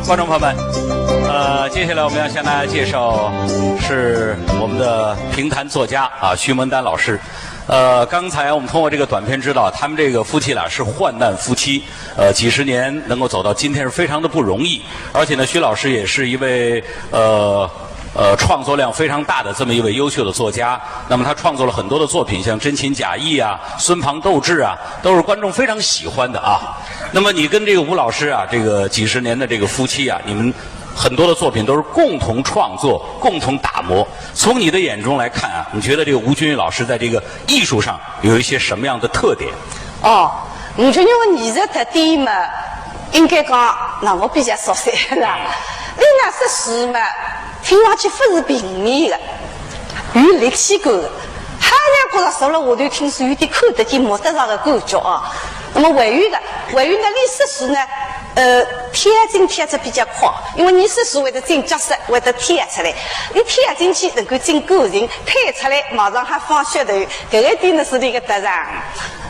观众朋友们，接下来我们要向大家介绍是我们的评弹作家徐蒙丹老师。刚才我们通过这个短片知道，他们这个夫妻俩是患难夫妻，几十年能够走到今天是非常的不容易。而且呢，徐老师也是一位创作量非常大的这么一位优秀的作家。那么他创作了很多的作品，像《真情假意》啊、《孙庞斗智》啊，都是观众非常喜欢的啊。那么你跟这个吴老师啊，这个几十年的这个夫妻啊，你们很多的作品都是共同创作、共同打磨。从你的眼中来看啊，你觉得这个吴君玉老师在这个艺术上有一些什么样的特点？吴君玉的艺术特点嘛，应该讲，那我比较熟悉了。另外说诗嘛，听上去不是平面的，有立体感的。他呢，觉得说了我就听是有点看得见、摸得着的感觉啊。那么魏玉呢，历史诗呢，贴近贴得比较快，因为你史诗会得进角色，会得贴出来，你贴进去能够进感情，贴出来马上还放噱头，这一点呢是你个特长。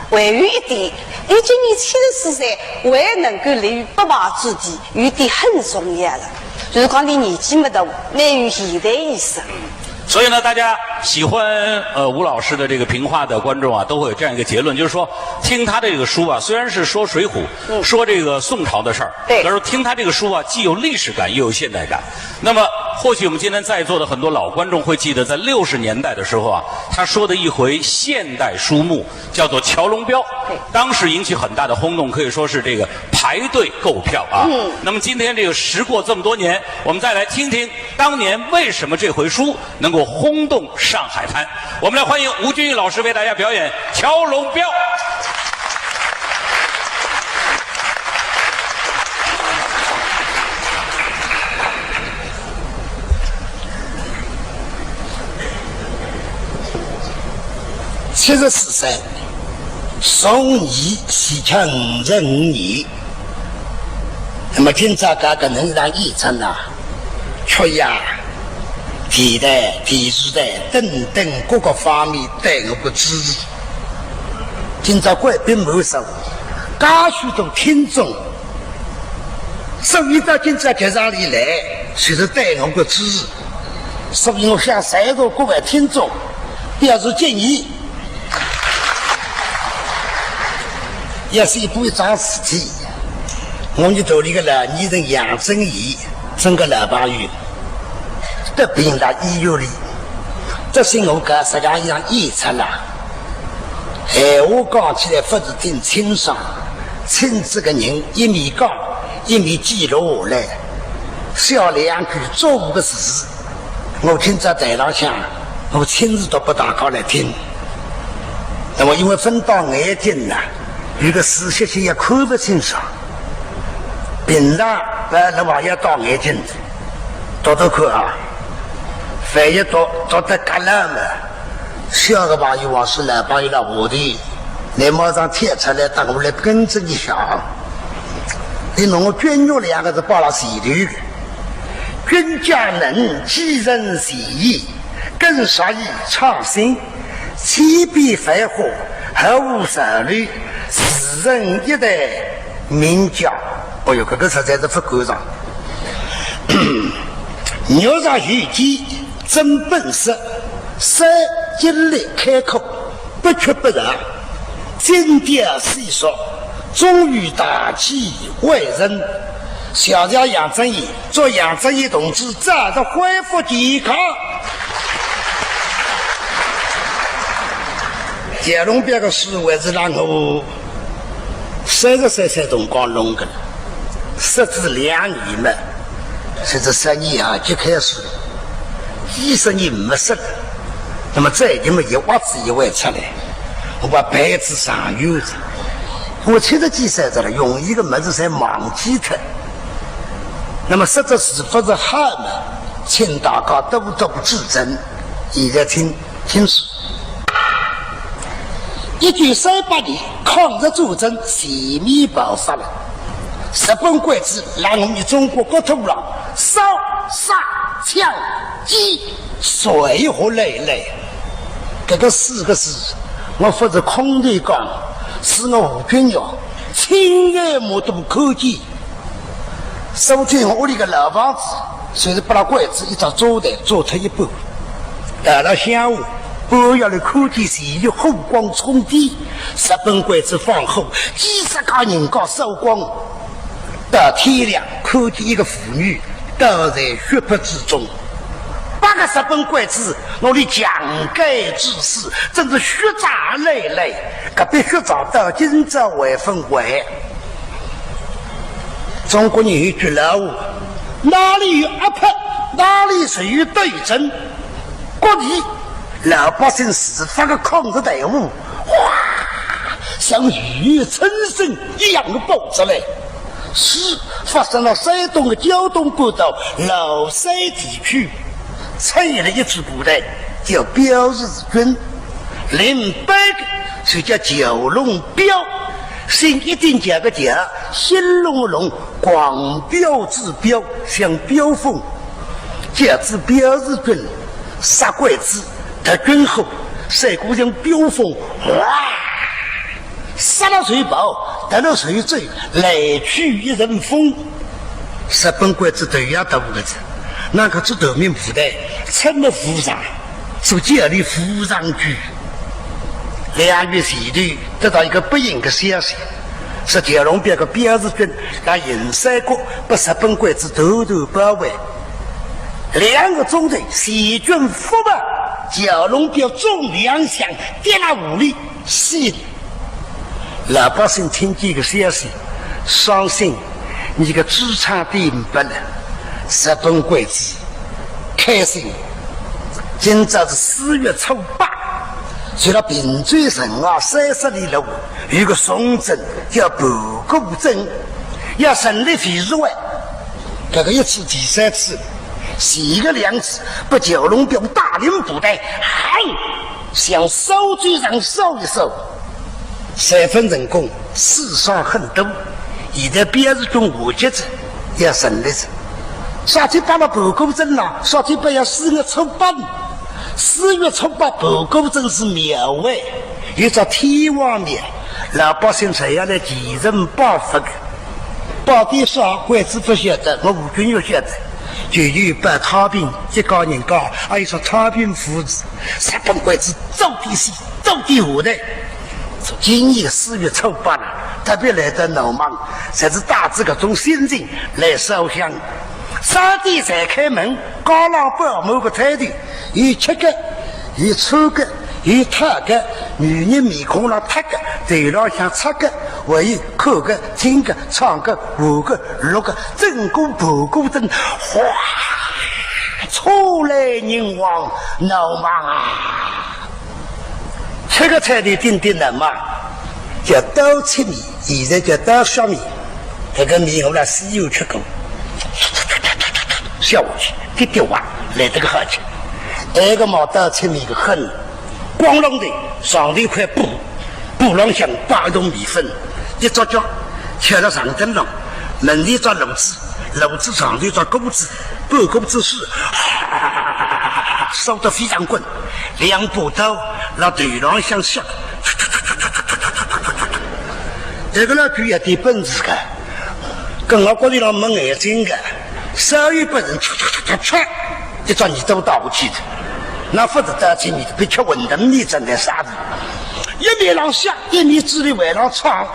魏玉一点，你今年70岁，还能够立于不败之地，有一点很重要的，就是讲你年纪没大，蛮有现代意识。所以呢，大家喜欢吴老师的这个评话的观众啊，都会有这样一个结论，就是说，听他这个书啊，虽然是说水浒，说这个宋朝的事儿，对，但是听他这个书啊，既有历史感，又有现代感。那么，或许我们今天在座的很多老观众会记得，在60年代的时候啊，他说的一回现代书目叫做《乔龙标》，当时引起很大的轰动，可以说是这个排队购票啊。那么今天这个时过这么多年，我们再来听听当年为什么这回书能够轰动上海滩。我们来欢迎吴君玉老师为大家表演《乔龙标》。74岁，宋义西庆55年。那么今朝这个能让演出呢，曲艺、电台、电视台等等各个方面对我的支持。今朝贵宾满手，介许多听众，所以到今朝剧场里来，就是对我的支持。所以我向在座各位听众表示敬意。也是一部一桩事体，我就做了一个老年人杨振义，整个老朋友得病在医院里，这是我跟实际上演出了。我讲起来不是挺清爽，亲自个人一面讲一面记录下来，小两句做五个事，我今朝台上向我亲自读给大家来听。那么因为分到眼睛呢，有个视线性也看不清楚，平常把那玩意到眼睛读读看啊，反一读得嘎烂嘛，小个朋友往是老朋友了我的，你马上贴出来，等我来跟着你想。你弄我捐肉2个字报了前头的，君家能继人协议，更少以创新，千变繁华，毫无首律，世人一代名家。哦哟，这个实在是不够上。牛上有机真本事，三一力开口，不屈不挠，经典细说，忠于大气为人。小家杨振义，祝杨振义同志早日恢复健康。乾隆别个诗还是让我33岁辰光弄的，设置2年嘛，甚至10年啊就开始，20年没设了。那么这一么一袜子一外出来，我把牌子上有着，我70几岁了，用一个么子才忘记它。那么实质是不是好嘛？请大家多多指正。现在听书。1938年抗日战争全面爆发了，日本鬼子让我们中国国土上烧杀抢击水和累累，这个4个字我不是空的讲，是我吴君玉亲眼目睹看见。收进屋里的老房子，随着把那柜子一张桌台做出一半。到了下午，半夜的看见前有火光冲天，10本柜子放后，几十个人搞收光。到天亮，看见一个妇女倒在血泊之中。8个10本柜子，那里讲盖之事，真是血渣累累。隔壁血渣到今朝未分为。中国人有一句老话：哪里有压迫，哪里属于对争。各地老百姓释放个抗日队伍，哗，像雨春生一样的爆出来。是发生了山东的胶东半岛老山地区，参与了一支部队，叫标日军，08个就叫九龙标，姓一定加个甲，新龙龙，广标之标，像标凤，加之标日军，杀鬼子，得军后，晒过像标凤，哇！杀了水饱，得了水醉，来去一人风。10本柜子都要到5个字，那个是革命部队成了副长，所建立副长局。2月前头得到一个不幸的消息，是九龙边的标日军让营山国把10本柜子偷偷包围，2个中队西军伏败，九龙标中2响，跌了5里，死。老百姓听这个消息，伤心，你个资产点不了，10本柜子，开心。今朝是4月初8，随了平追城啊30里路，有个宋镇叫盘古镇，要成立废除外。这个一次第3次，前个2次把九龙标大连部队，向手追上收一收。3分人工，死伤很多。现在标日军下级子要成立着，上天把了盘古镇了，上天把要4月初8，4月初8盘古镇是庙位，有着天王庙，老百姓才要来祭神报佛的。报地上鬼子不晓得，我吴军又晓得，就有把太平一个人讲，还有说太平父子，10本鬼子走地西，走地下的。今年4月初8了，特别来到农忙，才是大致各种先进来烧香。3点才开门，高浪报某个态度，有7个，有抽个，有踏个，女人面孔上踏个，头上像7个，还有看个、听个、唱个、舞个、录个，整个盘古镇，哗，出来人往闹忙啊！7个菜的顶顶的嘛，叫刀切米，现在叫刀削米。这个米后来豉油吃过，下下去，滴滴哇，来这个好吃。那个毛刀切米个很，光long的上头一块布，布上向8种米粉，一抓脚，切到上灯笼，门里抓炉子，炉子上头抓锅子，半锅子是。烧得非常滚，2把刀那头上向下，这个呢就有点本事的，跟我国里人没眼睛的，稍有本人一抓你都倒过去的，那不得到前面别吃稳当你真的啥子，一面上下，一面指里外上闯，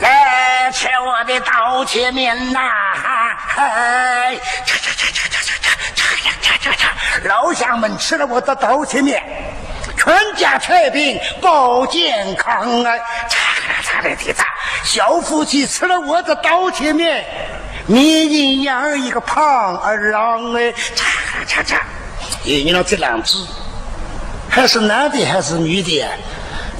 来吃我的刀切面呐！老乡们吃了我的刀切面，全家太平保健康啊！擦来提擦，小夫妻吃了我的刀切面，你养一个胖儿郎哎！擦，你让这2只，还是男的还是女的？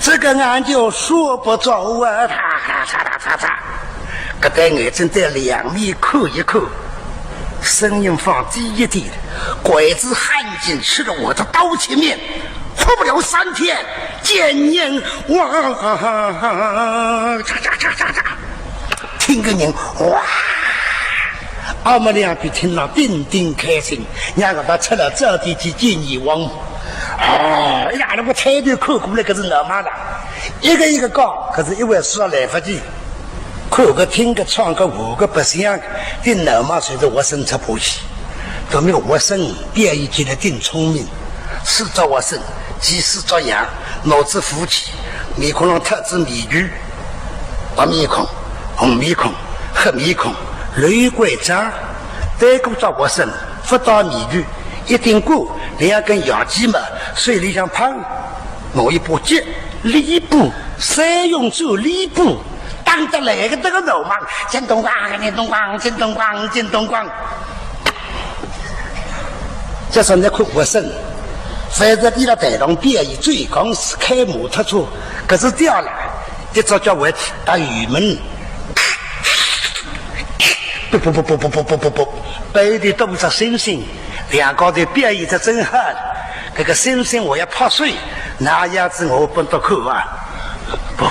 这个俺就说不着啊！擦，这对眼睛在2面看一看。声音放低一点，鬼子汉奸吃了我的刀切面，活不了3天，见人哇！听个人哇！俺们2个听了顶顶开心，2个他吃了这地去见阎王。呀，那个态度看过来可是老妈了，一个讲，可是1位说来不及。看个、听个、唱个、舞个、不想的脑嘛，随着我生出破气，都没有我生表演起来挺聪明，四照我生，几四照样，脑子浮起，面孔上特指谜语，白面孔、红面孔、黑面孔，雷鬼张，对过照我生，不到谜语，一顶过两根羊鸡嘛，水里向胖，我一把接礼布，三用手礼布。当得来个这个脑嘛，进东光，进东光，进东光，进东光。这是那块我生，反正你那台上表演最刚是开摩托车，可是掉了，一早叫我打雨门，不，背的都是星星，两个的表演的真好，这个星星我要泡水，那样子我不得口啊！不。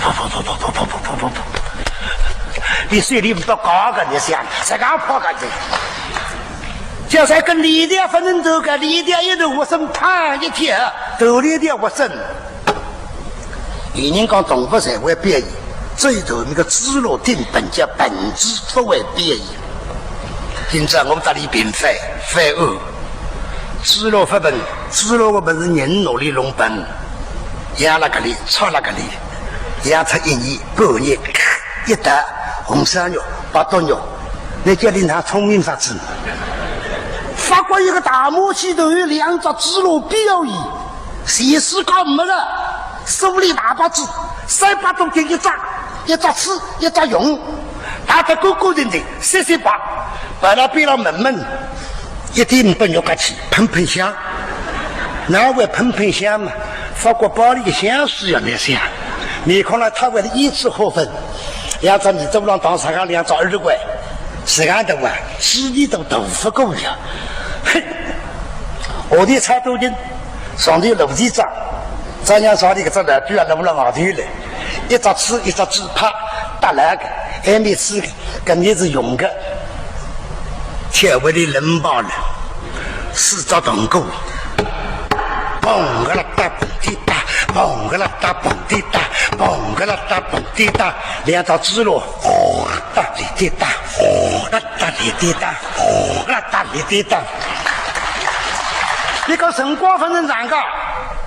你水里不到高个，你想才刚跑个的，叫才跟李店反正都个李店一头我生胖一天，头里的我生。有人讲东北社会表演，最头那个支路定本叫本质不为表演。今朝我们这里并非恶，支路发本，支路我们是人努力弄本，养了个里，操了个里，养出1年半年，一打。红烧肉、八刀肉，你叫你拿聪明法子？法国一个大模型都有2只支路表演，谁是搞没了？手里大把子，3把东西一张，一张吃，一张用，大家个人的塞把那边了闷，一点不肉个去，喷香，哪会喷香嘛？法国包里的香水要那香，你看了他为了1次合分。2张你都不让当上个2张20块，时间都啊，几里都豆腐够呀！哼，我的差多斤，上头楼梯长，这样上的个这来居然弄不了外头来，一张吃一张纸啪打来个，还没吃个，跟你是用个，铁位的人包了，4张铜鼓，嘣个啦哒嘣滴哒，嘣个啦哒嘣滴哒。嘣个啦哒嘣滴哒，2张支路，哒哩滴哒，哒哩滴哒，哒哩滴哒。你讲辰光分成2个，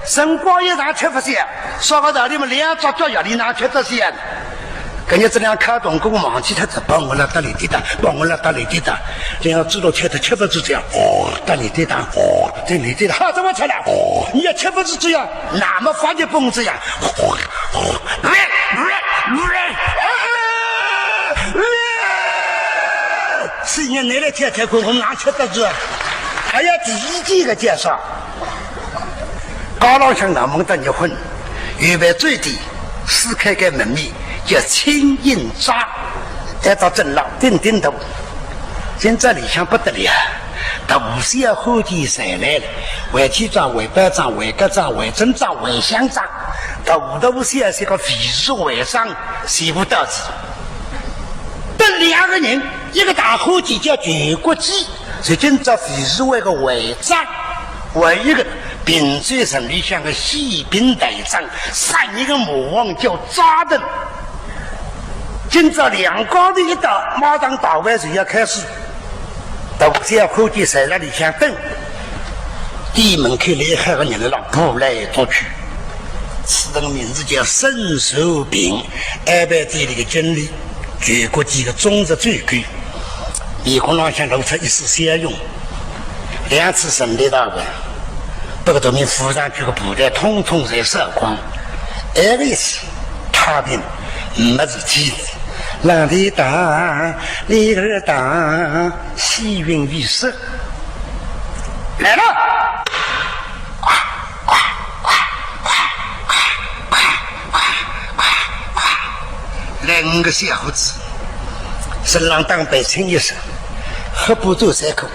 辰光一长吃不消，烧个道理嘛，2张脚要你哪吃得消？跟你这辆卡通给我忘记他这嘣个啦哒哩滴哒，嘣个啦哒哩滴哒，2张支路吃的吃不住这样，哒哩滴哒，哒哩滴哒，好怎么吃了？你也吃不住这样，那么发的蹦这样。是你奶奶天天空我哪吃得住？还要第1季个介绍，高老乡那么的结婚，预备最低4开个门面叫青印扎，带到镇上顶头，现在里向不得了。大小后继谁来了？为体长、为班长、为科长、为镇长、为乡长，大小是个废书为上，写不到字。但2个人，一个大后继叫全国级，是今朝废书为个会长，为一个并最省里向个西兵队长，3一个魔王叫扎登。今朝2高的一到，马上大会就要开始。大小后继在那里向等，第一门口来海个人了，步来走去。此人名字叫沈守平，安排这里的经理，全国级的中职最高。面孔上向露出一丝笑容。2次胜利大会，不过都面扶上去个部队，统统在烧光。挨了一次，太平没事体。浪的大，里儿大，西云雨色来了。2个小伙子身上当背清一身，黑布走3口，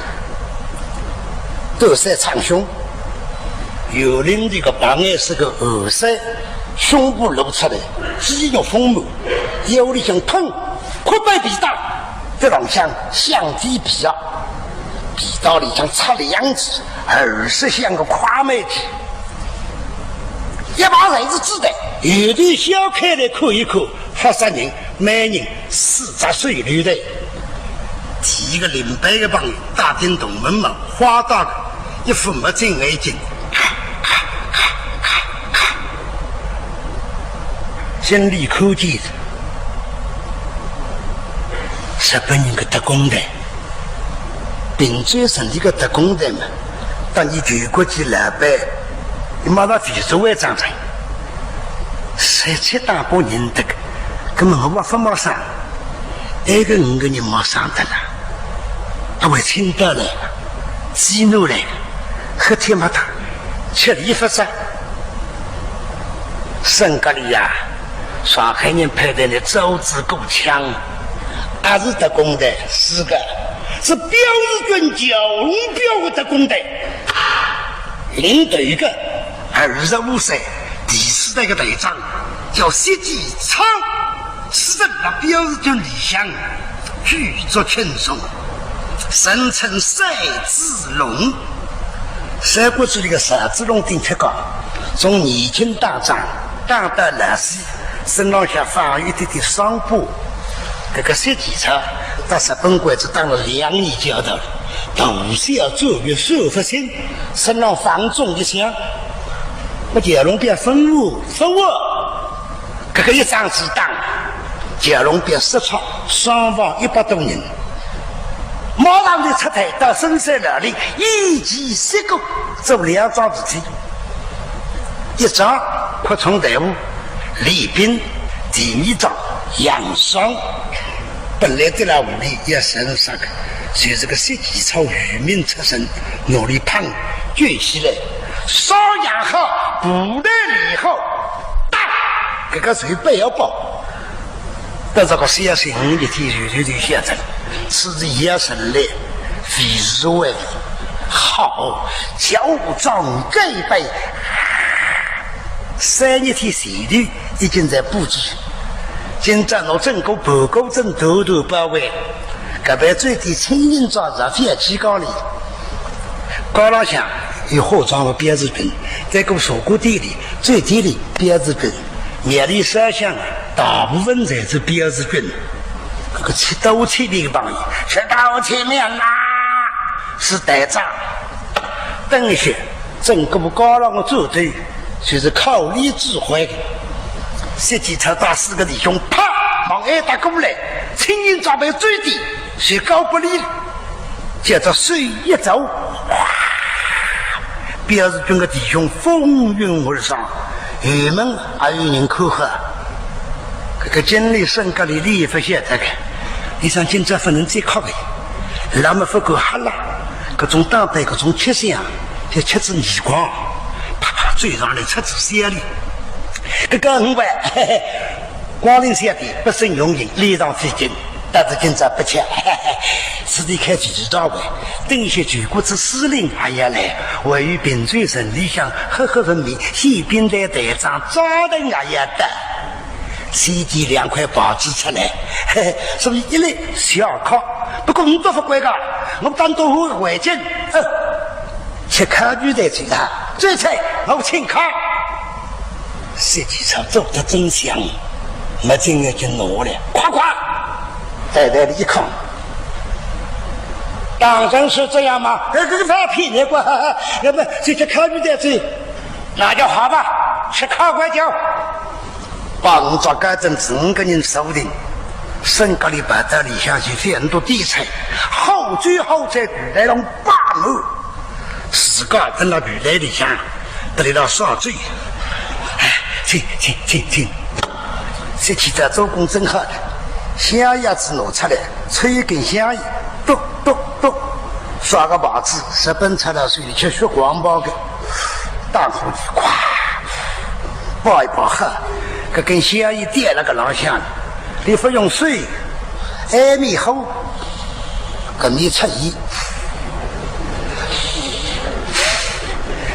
都在长胸，有领这个白眼是个耳塞，胸部露出来，肌肉丰满，腰里像疼，阔背皮大，这种像橡皮皮啊，皮刀里像插了样子，耳是像个夸妹体。一把人子子的，有的小开来看一看，好杀人，每人40岁里的，提个000个朋友，大叮咚门门，花大的，一副没镜眼镜，咔咔咔咔咔，心里可见的，日本人个特工队，并最省的个特工队嘛，当你全国级老板。你马上提出会长成，17大把人的个，根本我没法没上，那个5个人没上的了，他会青岛来，济南来，和天马塔，吃里发展，圣格里亚，上海人派来的周子够强，还是特工队4个，是标日军九龙标的特工队，领队一个。25岁，第4代个队长叫谢继昌，是人那表示就理想，举足轻松，神称赛子龙。三国志里个赛子龙顶铁高，从年轻打仗打到老死，身上下发育的伤疤。这个谢继昌到日本鬼子当了2年教头，从小做月手发心，身上放纵一枪。我蛟龙变分物，这个一张子弹，蛟龙变失措，伤亡100多人。马上就出台到深山老林，一击7个，做2桩事体。一仗扩充队伍，练兵；第2仗养伤。本来对那武力也神杀个，就是个设计操渔民出身，努力胖卷起来。烧养好，不得理后，打这个谁不要报？但这个小心一天就写成，此地也生来，非是为好，脚掌盖背。3日天前头已经在布置，今朝我整个报告镇头包围，隔壁最低青人抓热飞机高里，高廊下。有化妆的标志品，在个锁骨地里最低的标志品，面里摄像大部分才是标志品。这个吃刀切的朋友，吃刀切面啦，是队长。等一下，整个高浪的组队就是靠力指挥的。设计车打4个弟兄，啪往挨打过来，青人装备最低，是高不离。接着水一走，标志军的弟兄风云而上，他们还有人口喝。这个经理升格的礼发现这个，你想今朝不能再靠的，那么不够哈啦，各种当代各种吃香，就吃子泥光，啪啪追上来吃子香里。这个5万，光临下的不胜用人，礼让费劲。但是今朝不吃，此地开局到位，等一些全国之司令还要来，位于并最省里向赫赫分明，宪兵队队长张登也要得，随即2块报纸出来，所以一来小考，不过我不服管个，我当多会环境，吃考据的最大，最菜我请考，实际上做的真香，没经验就挪了，夸夸。在那里一看，当然是这样吗？这个他骗人过，要不就去考虑在这，那就好吧，去考官教。帮着改正5个人守定，升格里摆到里向去非常多地菜，后在古代中霸谋，自个在那古代里向，得里到耍嘴。请，这起在做工真好的。香叶子拿出来，吹一根香叶，咚咚咚，刷个把子，日本出到水里去血光包的，大火里咵，爆一爆喝，这根香叶点了个老香，你不用水，艾米后，个米出衣，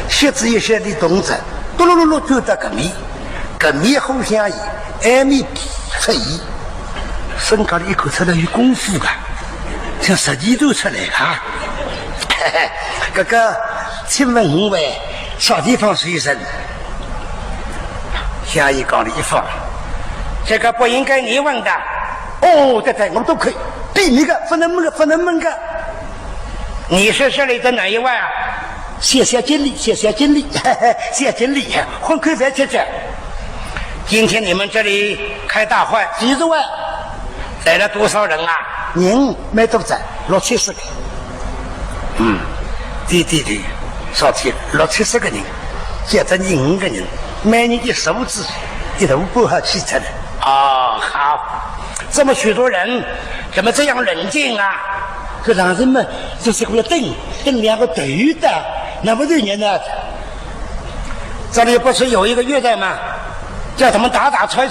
写字一些的动作，嘟噜噜噜就得个米后香叶，艾米出衣。身高的一口出来有功夫的，像实际都出来啊！这个请问5位啥地方水生？下一讲的一放，这个不应该你问的。哦，对，我们都可以。对，那个不能问个。你是这里的哪一位啊？谢经理，谢经理，混口饭吃。今天你们这里开大会，几十万，来了多少人啊？人没多少，60-70个。对，少天60-70个人，接着你5个人，每人的数字一头不好汽车的。哦，好，这么许多人，怎么这样冷静啊？这让人们就是为了瞪2个头的，那么多年呢？这里不是有一个乐队吗？叫他们打踹，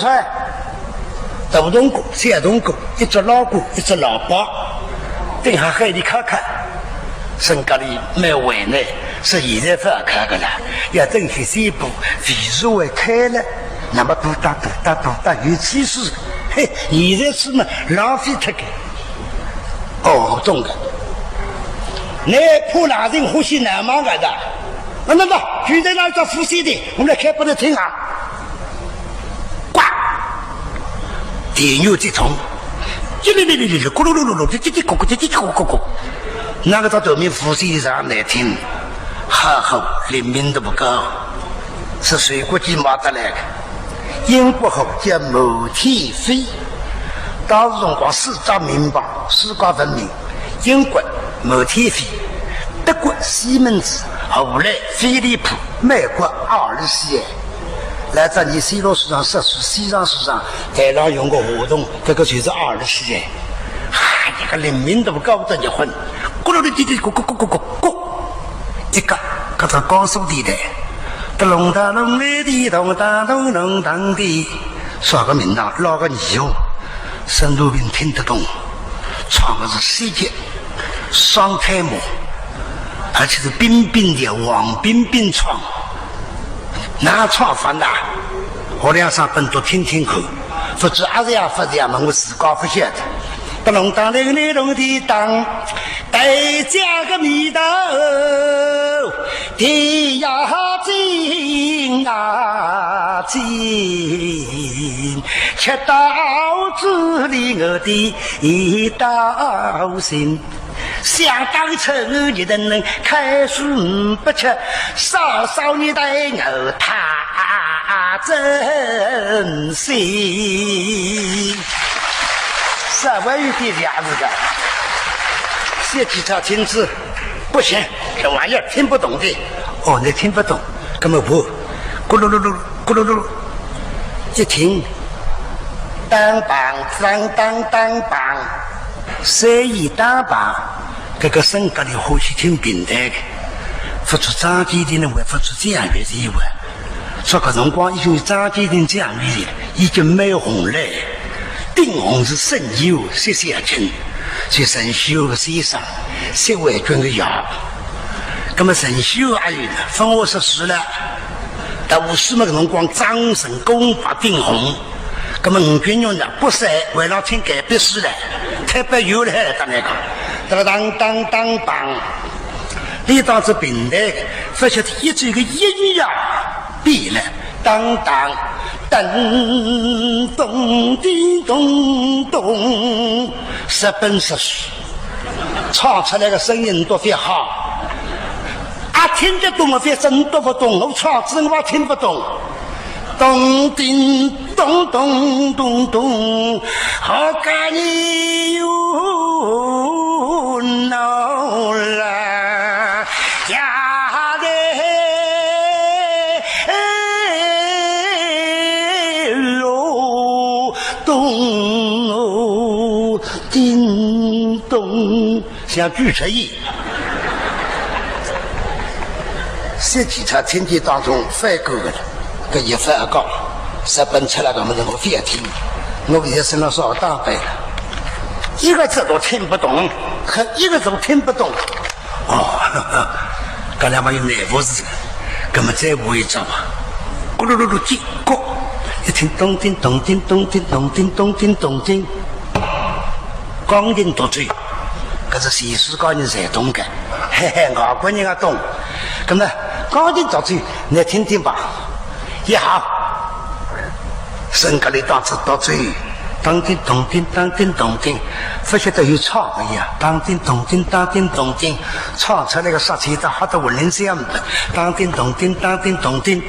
大冬鼓、小冬鼓，一只老鼓，一只喇叭，等下海里看看。身高里没完呢，是现在不看个了，要等去3步，为什么开了？那么多大有气势，嘿，现在是嘛浪费它个。哦，中的，你普拉人呼吸难忙个的，那，现在那叫呼吸的，我们来开不能听啊。呱，电牛这虫，咕噜咕，那个到后面呼吸上难听，好，灵敏度不高，是水果鸡买得来的，音不好叫母体飞。当时辰光4大名榜，世界闻名，英国摩天飞，德国西门子，后来飞利浦，美国阿尔西埃。来这里西罗市场、西藏市场，台上用个活动，这个就是阿尔西埃。一个灵敏度高的结婚，咕噜滴，咕，一个搿个高速地带，咚哒咚嘞滴咚哒咚咚当的，说个名堂，老个女哟。沈如平听得懂，唱的是世界双胎模，而且是冰的王冰唱，哪唱法呢？我2、3本都听看，不知阿这样嘛，我自个不晓得。不弄当那个内容的当，代价个味道，天涯近，吃到子里我的道心。想当初你的人开书不吃，少你对我他真心。3万元的样子的，写吉他听字不行，这玩意儿听不懂的。哦，你听不懂，根本不，咕噜噜，一听，当棒，谁一当棒，这个身高的欢喜听平台的，付出张继定的，还付出这样的地位。说个辰光已经张继定这样的已经没有红了。定红是神油谢谢君，所以神修的先生谢伟君的药，那么神修还有呢，分我14了，但50么个辰光张神公把定红，那么5军用的不是为了听改变事了，特别有了当那个，当棒，你当这平台，发现一直一个音乐变了，当。噔咚叮咚咚，10本10书，唱出来的声音都非好。听得懂，我非真读不懂，我唱字我听不懂。咚叮咚咚咚咚，好干你哟闹啦呀的。叮咚，像锯齿一。实际上，天气当中翻过的，搿一翻高，10本出来个么子我非要听，我现在身上少大白了，一个字都听不懂，和一个字都听不懂。哦，搿两把有内部字，搿么再补一招吧。咕噜噜噜叽咕，一听咚叮咚叮咚叮咚叮咚叮咚叮。钢筋独嘴，搿是西施高人才懂的，嘿嘿，外国人也懂。咁呢，钢筋独嘴，你听听吧。也好，身格里当子到嘴，当叮咚叮，当叮咚叮，不晓得有唱的呀，当叮咚叮，当叮咚叮，唱出来个杀气的好的文人相的，当叮咚叮，当叮咚叮。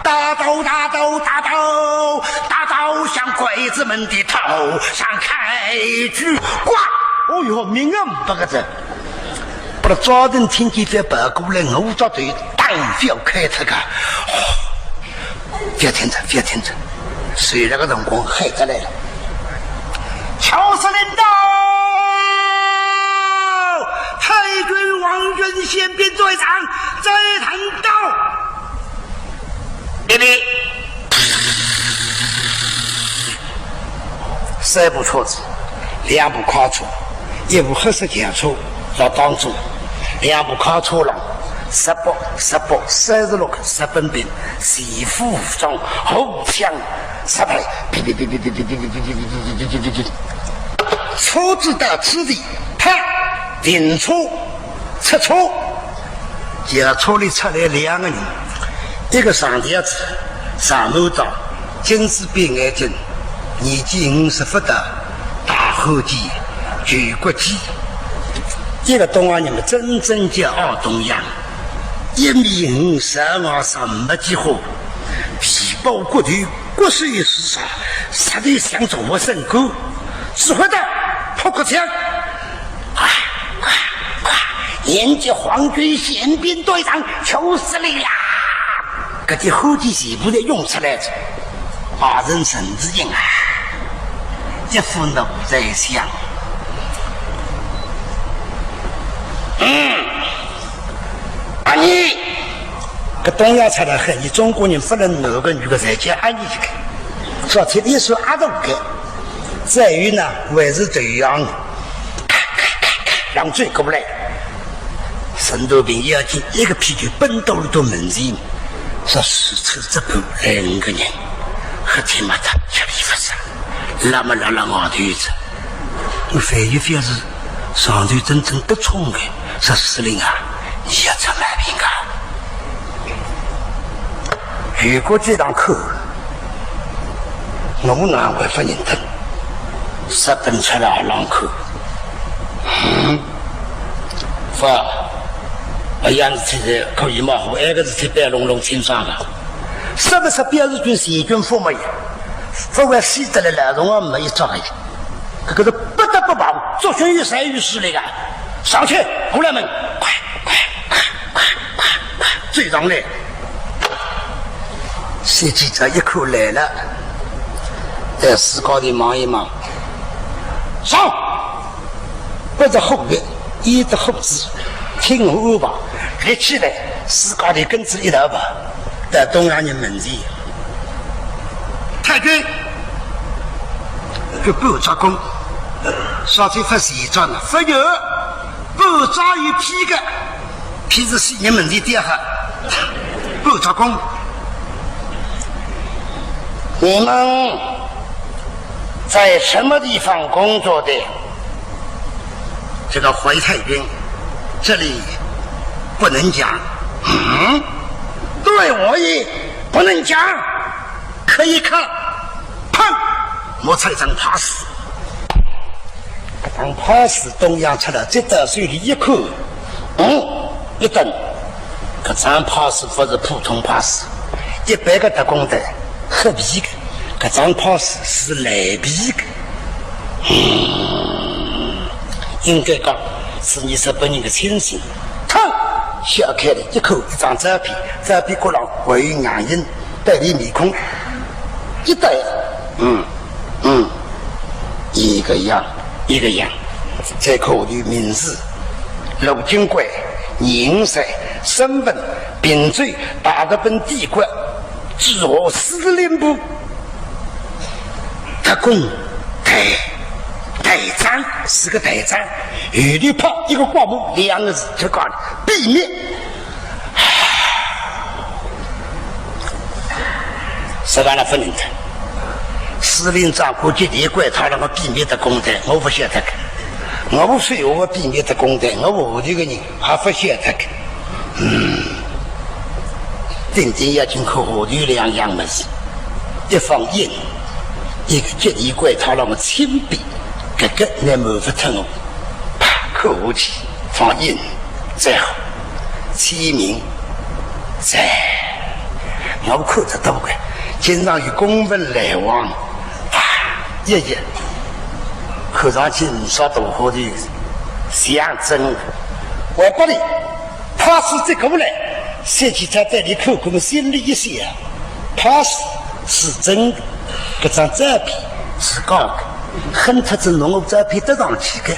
大刀大刀大刀大刀向鬼子们的头上开去挂！哦哟，命啊不个子！把早晨听见这白过来，我抓对当要开他个，别听着，别听着，谁那个辰光害得来了？乔司令到，太君王军宪兵队长在谈到。别别，三部车子，两部卡车，一部黑色轿车在当中，两部卡车上16个日本兵，全副武装，后枪射来，哔哔哔哔哔哔哔哔哔哔哔哔哔，车子到此地，啪，停车，出车，轿车里出来两个人。一个上吊子，上楼道，金丝边眼睛，年纪50不到，大后肌，举国肌。一个东洋人们真正叫傲东洋，1米5，身高上没几何，皮包骨头，骨髓是啥？实力像做我身高，指挥的扑克枪，快！延吉皇军宪兵队长邱司令呀！这些后继全部都用出来着，2人陈子英啊，一副脑在想，你这东亚出来很，你中国人不能哪个女的在家安逸去看，昨天你说阿东个，在于呢还是这样，让嘴过来，神都兵要紧，一个啤酒奔到了都门前。说是出这部2个人，和天马他吃力不少，那么拉昂头子，我反一反是上头真正得宠的，说司令啊，你要出买病啊！如果这堂课，我哪会不认得？日本出来2堂课，一样子现在可以嘛？我那个是白龙龙清爽的，是不是表示军全军覆没？不管死得了来龙啊，没一招的，这个是不得不跑，作训于3于4那个，上去，胡来们，快，追上来！谁记者一口来了，在石膏里忙一忙，上，不是后边，一的后子。听我安排，立起来，石膏的根子一头吧，到东洋人门前。太君，这不抓工，上去发现状了，不有，不抓有批个，批是西人门前点哈，不抓工。你们在什么地方工作的？这个淮太君。这里不能讲，对我也不能讲，可以看，砰！我出一张帕斯，这张帕斯东洋出来，这到水里一口，一等，这张帕斯不是普通帕斯，100个特工队黑皮的，这张帕斯是蓝皮的，应该讲。是你日本人的亲信，砰！削开了一口一张照片，照片过上回眼影，带你面孔，一戴，一个样，这口的名字：陆军贵、年岁、身份、并罪大日本帝国驻俄司令部特工队长，是个队长，雨里啪一个挂布，2个字就告你毙灭。是完了不能的，司令长估计你怪他让我毙灭的工队，我不晓得。我不是我毙灭的工队，我这个人还不晓得。定要进口河流2样么事，一放印，一个决议怪他让我亲笔，这个那没法吞哦，啪扣下去，放印，再好，签名，再，我看得到的，经常有公文来往，啪一页，看上去没啥多好的象征。我把你他是这个来，设计他带你看，我们心里一想，他是真的，这张照片是假的，很特征弄个照片得上去的，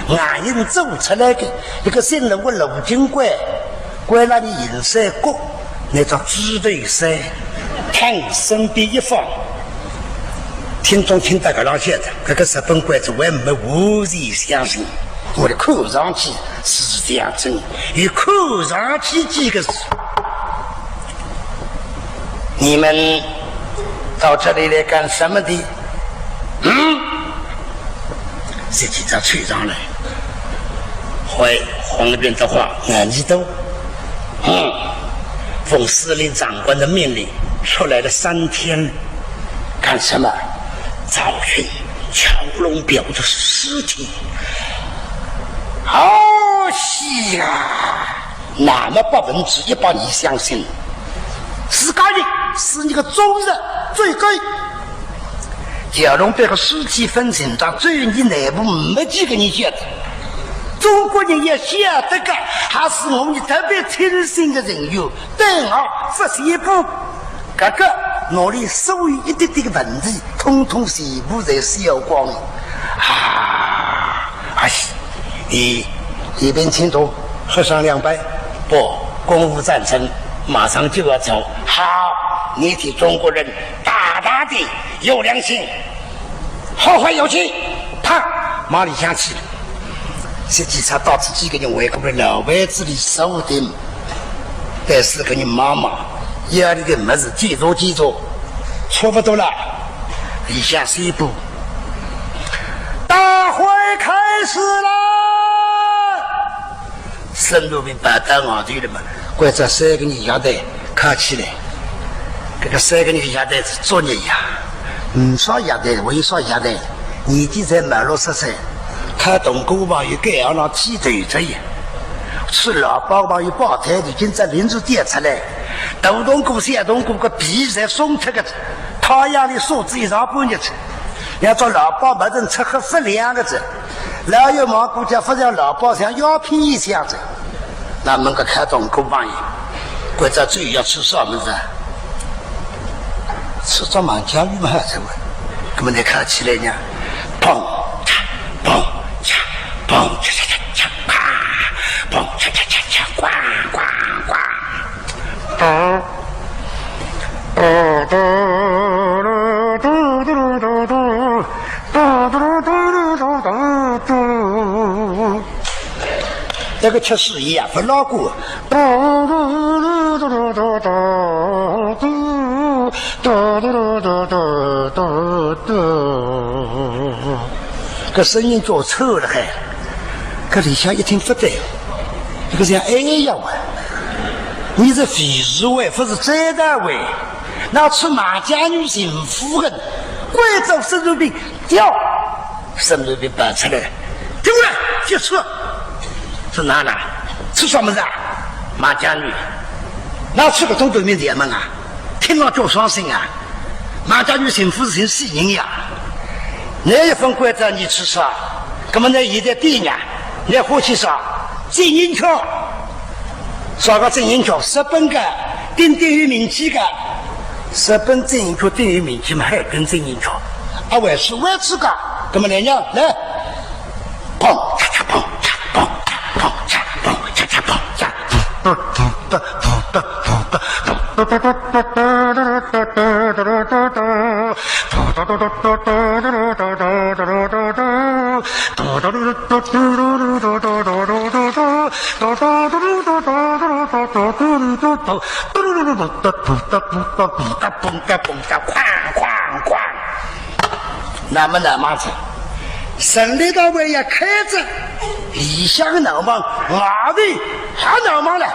眼影做出来的，一个新人物路径怪，怪那你颜色国那张猪头色，看身边一放。听众听到个让现在，这个日本观众我也没无人相信，我的看上去是这样真，与看上去几个字。你们到这里来干什么的？这几张吹上来，会黄那边的话，俺知道。奉司令长官的命令出来了3天了，干什么？找寻蛟龙表的尸体。好戏啊！那么把文字也把你相信，是干的，是你个忠人最对。蛟龙表的尸体分成到最你内部没几个你觉得，中国人也晓得个，还是我们特别贴心的人员，对啊，这是一步，这个努力所有一点点的问题，统统全部在消光了啊！哎，你一边请坐，喝上2杯。不，公务赞成，马上就要走。好，你替中国人大大的有良心，后会有期。啪，马里响起。实际上到此几个人为我们老外子里守的，但是跟你妈妈压力的没事，记住记住，差不多了。以下是一步，大会开始了。深入的把大昂队了嘛，怪这3个人下来看起来，这个3个人下来是作业呀，少下来，为啥下来？年纪才满60岁。开动工房有盖上了剃头这样，吃老包房有包台已经在临时点出来，东东股小东股个皮才松脱个子，太阳的数字一上半日子，要做老包没人吃喝分2个字，老有毛股家发现老包像药品一样子，那么个开动工房国家最要吃啥么子？吃着满江鱼嘛还是问，那么你看起来呢，砰砰。嘣嚓嚓嚓嚓，啪！嘣嚓嚓嚓嚓，呱呱呱！这个吃屎一样不老过。这声音做臭了还。这里向一听不对，这个像哎呀喂，你是废事位，不是灾难位，那出马家女幸福的，贵州生肉饼掉，生肉饼摆出来，丢了就吃，是哪了？吃什么子啊？马家女，那吃个中对面人们啊，听了就伤心啊！马家女幸福是成死人呀，哪一份贵州你吃啥？那么那现在店呀？你要火气啥？金银桥，啥个金银桥？日本的顶于名气的，日本金银桥顶于名气嘛，海滨金银桥。啊，外吃个，那么来娘来，砰嚓嚓砰嚓砰嚓砰嚓砰嚓嚓砰嚓，那么那嘛子，省里单位也开着，理想闹忙，哪里还闹忙了？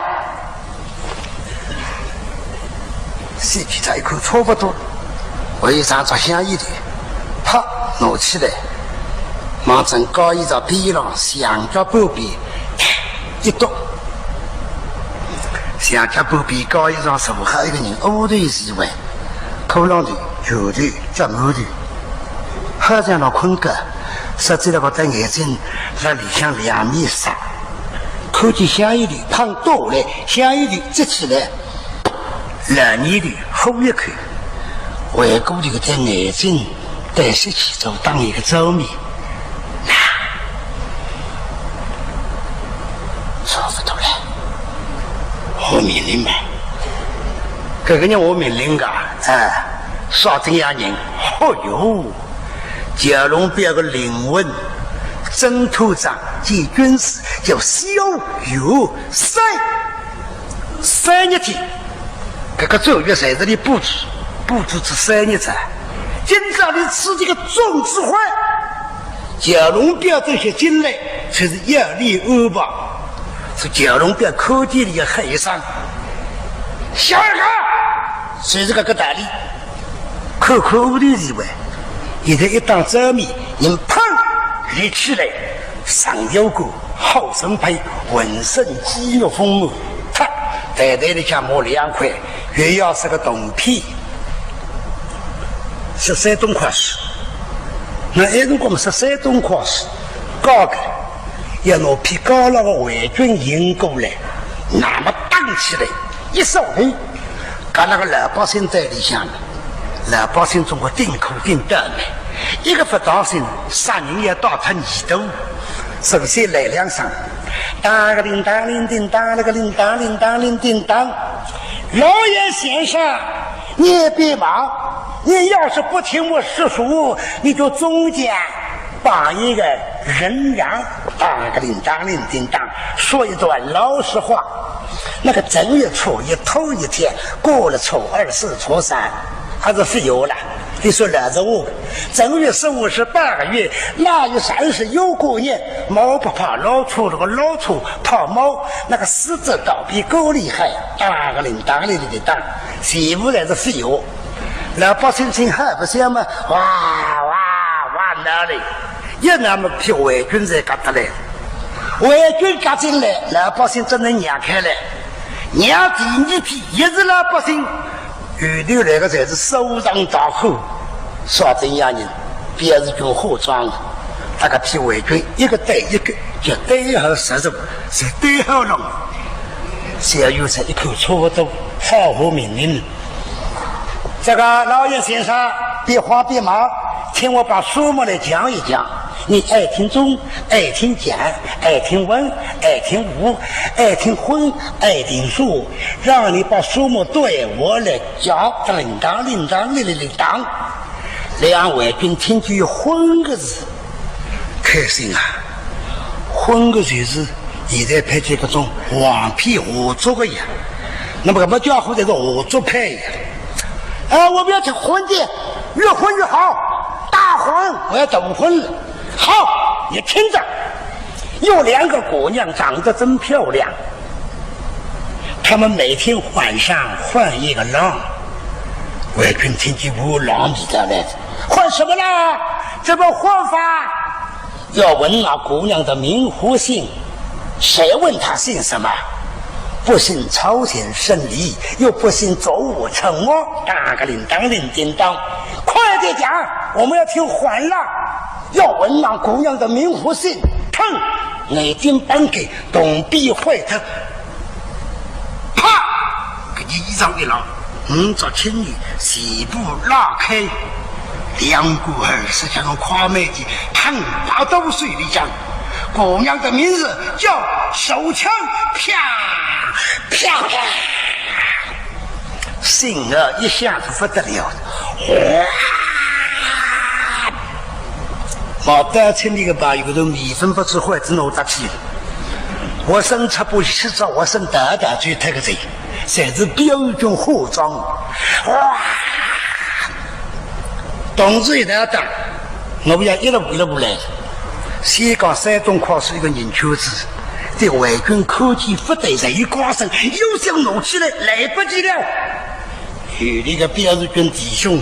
实际上一口差不多，我一张着香衣的，啪拿起来，往正高一着边浪向脚半边一剁，向脚半边高一张手还有一个人乌头以外，口浪头、球头、脚毛头，好像那困觉，实际那个戴眼镜在里向2米3，看见香衣的胖多了，香衣的接起来。2年的呼一口，回过这个戴眼镜，戴起去就当一个周密，差不多了。我命令嘛，这个人我命令啊，杀这样人，哦哟，蛟龙边个灵魂，征途长及军事叫小有三日天。这个周月在这里布置这3日子，今朝里吃这个总指挥，蛟龙标这些进来，才是有力安排。是蛟龙标科技里的黑山，小二哥，谁是个道理？口口的以为，现在一当周密，人砰立起来，上有个后生配，浑身肌肉丰满，他呆呆的像摸2块。越要是个铜片，13吨块石，那那辰光13吨块石，高个要拿批高了个伪军迎过来，那么荡起来，一手里，跟那个老百姓在里向，老百姓中国顶苦顶倒霉，一个不当心杀人要打他耳朵，首先来2声，当个铃当铃叮当，那个铃当铃当铃叮当。老爷先生，你也别忙，你要是不听我师叔，你就中间把一个人羊当个铃当铃叮当，说一段老实话。那个正月初一头一天过了初2、4、初3，还是废油了。你说惹着我，正月15是8个月，腊月30又过年，猫不怕老粗，这个老粗怕猫，那个狮子倒比狗厉害，打个铃当铃的当，媳妇才是废油。老百姓听还不像吗？哇哇哇哪里？也那么批伪军在搞得来，伪军搞进来，老百姓只能让开来，让第一批也是老百姓。后头来个才是首长大户，说这样人，别是军火装，那个批伪军一个对一个，就对好15，是对好龙。小有才一口粗都好好命令。这个老爷先生，别慌别忙，听我把书目来讲一讲。你爱听中，爱听简，爱听文，爱听武，爱听荤，爱听素，让你把书目对我来讲。铃当铃当铃铃当，2位君听句荤个字，开心啊！荤个就是现在拍这个种黄片合作个呀，那么么家伙在这合作拍呀。我不要听荤的，越荤越好，大荤我要大荤了。好，你听着，有2个姑娘长得真漂亮，她们每天晚上换一个郎。伪军听见无郎你的来，换什么啦？怎么换法？要问那姑娘的名和姓，谁问她姓什么？不信朝鲜胜利，又不信周武成魔，打个铃当铃叮当，快点讲，我们要听还了。要问那姑娘的名和姓，砰！内经搬给董必会他，啪！给你衣裳一拉，5着青女洗布拉开，2股耳是像夸妹的，砰！把刀水里讲，姑娘的名字叫手枪，啪啪啪，心儿一下子不得了，哗！毛单村那个吧，有个人米粉不吃坏，只弄大气。我生吃不洗澡，我生大大嘴太个贼，才是标准化妆。哇！同志一来打，我不要一路来。先讲山东考试一个人球子，这外军科技不对人一刮身，又想弄起来，来不及了。有那个标志军弟兄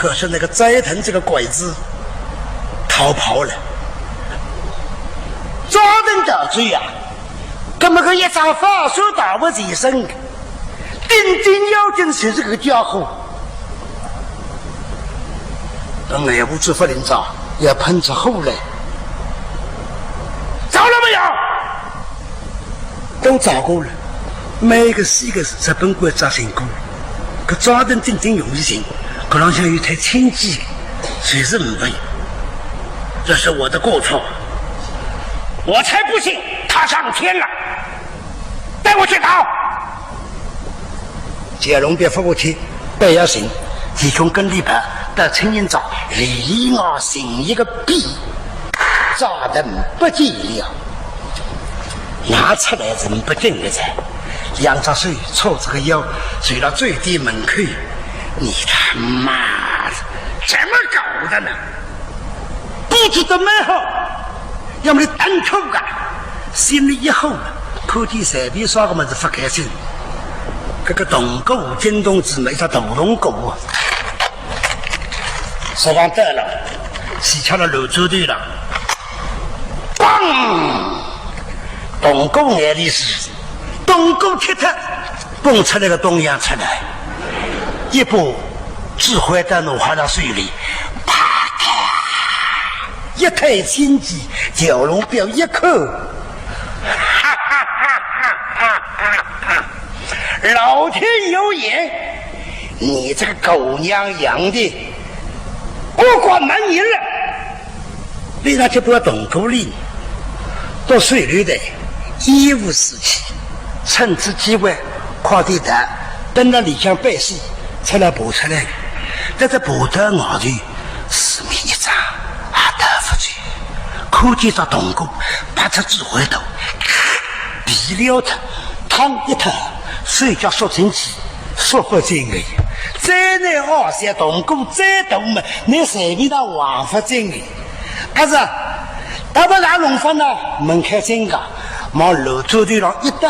可是那个斋藤这个鬼子逃跑了，抓人到罪啊！那么个一张法术打我几身，顶顶要紧是这个家伙。等内部执法领导也喷着后来，找了没有？都找过了，每个是一个日本国家成功，可抓人顶顶容易行，可能像有太轻机，谁是不对？这是我的过错，我才不信他上天了。带我去打！解龙别发过去，白要行，提供跟李白到陈营长离我行一个臂，抓得不见了，拿出来人不定的噻。两张水戳这个腰，随到最低门口，你他妈的怎么搞的呢？布置得蛮好，要么你单口啊，心里一后。看见随便耍个么子发开心，这个铜鼓金东子没他大龙鼓，说完得了，洗敲了楼主队了，嘣！铜鼓眼里是铜鼓踢他，蹦出来个东洋出来，一步指挥弹落下到水里，啪嗒，一台轻机九龙标一口。老天有眼，你这个狗娘养的，我管蛮赢了。你那就不要懂够力，到水里的一无是处，趁此机会快点打，等到里向百姓出来捕出来，在这捕头外头四面一张，还打不去，看见这洞沟，把他指挥头，逼了他，烫一烫。水叫说进去，说不进的。再那二三洞沟再大嘛，你随便到王法进的。可是，到不大弄法呢？门开进个，往楼主队上一打，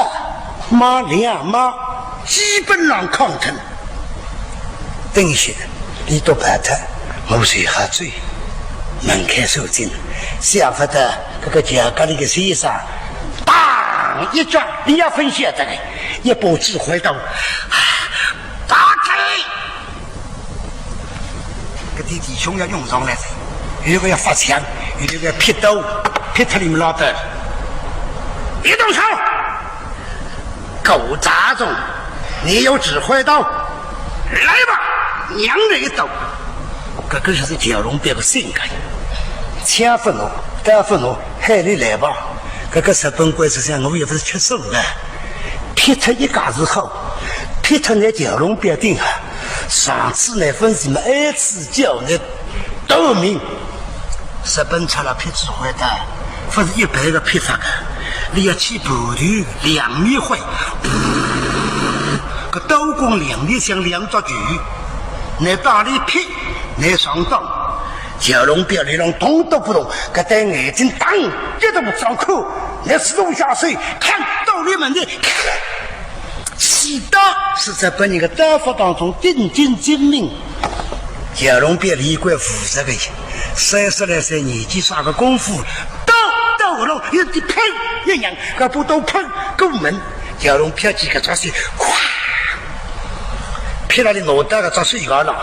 马两马基本上抗争。等些你都白他，我水喝醉，门开手进，想不得这个脚跟里个身上，当一抓，你要分析这个。一把指挥刀，打开！这弟弟兄要用上来，有个要发枪，有个要劈刀，劈他你们老的。别动手！狗杂种，你有指挥刀，来吧，娘的一刀！这个是九龙别个性格，枪不怒，刀不怒，害你来吧。这个日本鬼子想，我也不是吃素的。劈他一家子后，劈他那九龙标定啊！上次那份什么二次教那斗名，日本出了劈指挥的，不是100个劈法的，你要去部队2米会，个刀光2米像2只鱼，你大力劈，你上当，九龙标里让动都不动，个对眼睛当这都不张口，你自动下水，看到你们的。西刀是在本人的刀法当中定睛精明，九龙别离怪负责的，30来岁年纪耍个功夫，刀不动，有的喷一样，个不都喷够门，九龙飘几个抓水，哗，劈了的脑袋个抓水个了，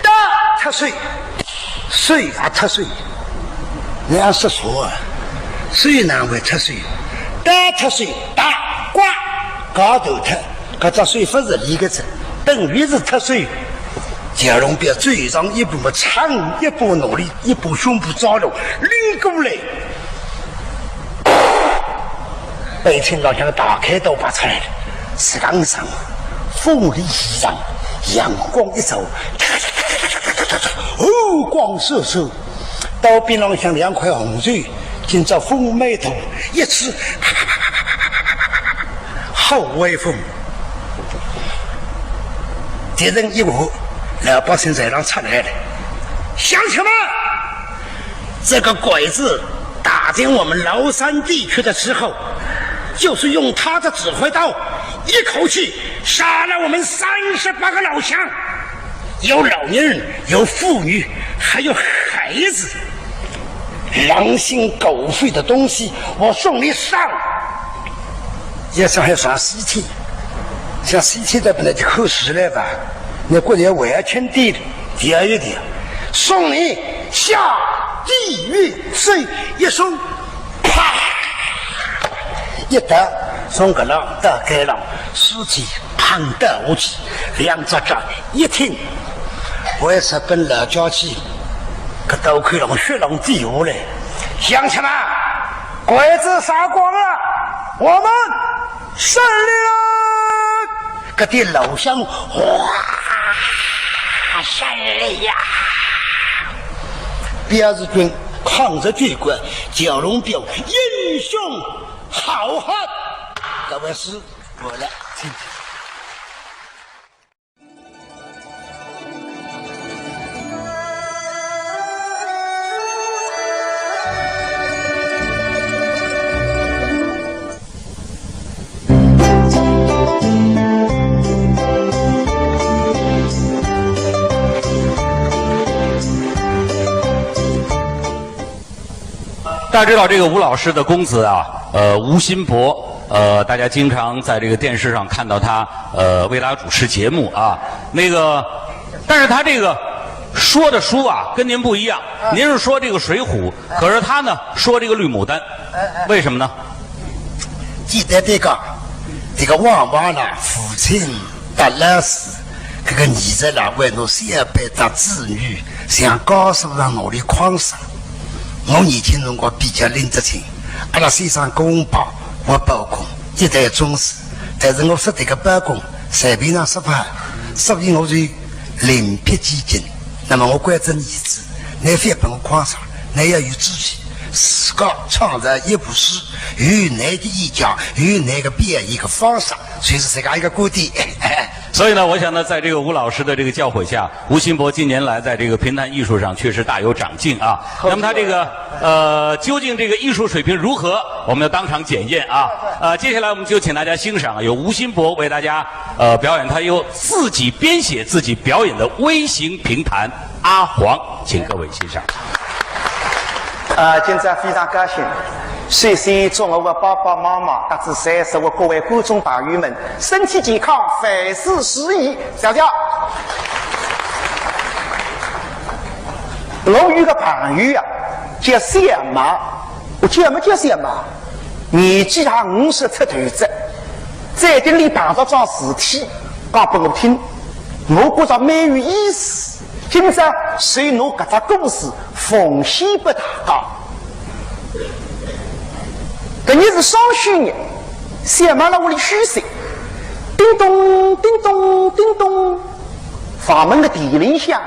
刀脱水，水也脱水，你要是说，水难会脱水，刀脱水，打刮。高头脱，搿只水不是离个字，等于是脱水。九龙标最上一步长，一步努力，一步胸部着陆，拎过来，北青老乡打开刀拔出来了，石岗上，风里西上，阳光一照，哦，光射射，刀边上像2块红水，今朝风眉头一吃。好威风！敌人一舞，老百姓在上出来了。乡亲们，这个鬼子打进我们崂山地区的时候，就是用他的指挥刀，一口气杀了我们38个老乡。有老年人，有妇女，还有孩子。狼心狗肺的东西，我送你上。也上还上西天，像西天的本来就扣10来吧，你过年完全对的。第二一点，送你下地狱水一送，啪，一打送个浪打开浪，尸体胖得无极，两只脚一挺，为什本老家去，可都可以让血浪滴下来。乡亲们，鬼子杀光了，我们胜利了！这点老乡，哗，胜利呀！标志军抗日军官蛟龙标英雄好汉，各位是我来请。大家知道这个吴老师的公子啊，吴新博，大家经常在这个电视上看到他，为大家主持节目啊。但是他这个说的书啊，跟您不一样。您是说这个《水浒》，可是他呢说这个《绿牡丹》，为什么呢？记得这个王八呢，父亲得了死，这个儿子呢为了下辈子子女，想告诉让努力狂杀。我年轻辰光比较拎得清，阿拉身上公报我包公一代宗师，但是我说这个包公随便上失败，所以我就另辟蹊径。那么我关着儿子，你非帮我狂杀，你要有志气，自个创造一部诗，与你的意见，与你的表演的方式，所以是这样一个观点。所以呢，我想呢，在这个吴老师的这个教诲下，吴新博近年来在这个评弹艺术上确实大有长进啊。那么他这个究竟这个艺术水平如何，我们要当场检验啊。接下来我们就请大家欣赏由吴新博为大家表演他由自己编写自己表演的微型评弹《阿黄》，请各位欣赏。今朝非常高兴，首先祝我的爸爸妈妈，特别是我各位观众朋友们身体健康，凡事如意。小叫我有个朋友啊，叫小马，我叫么叫小马，年纪还50出头子，在这里碰到桩事体，讲给我听，我觉着蛮有意思。今朝随侬搿只故事奉献给大家。搿日是双休日，小马在屋里休息，叮咚叮咚叮咚，房门的电铃响。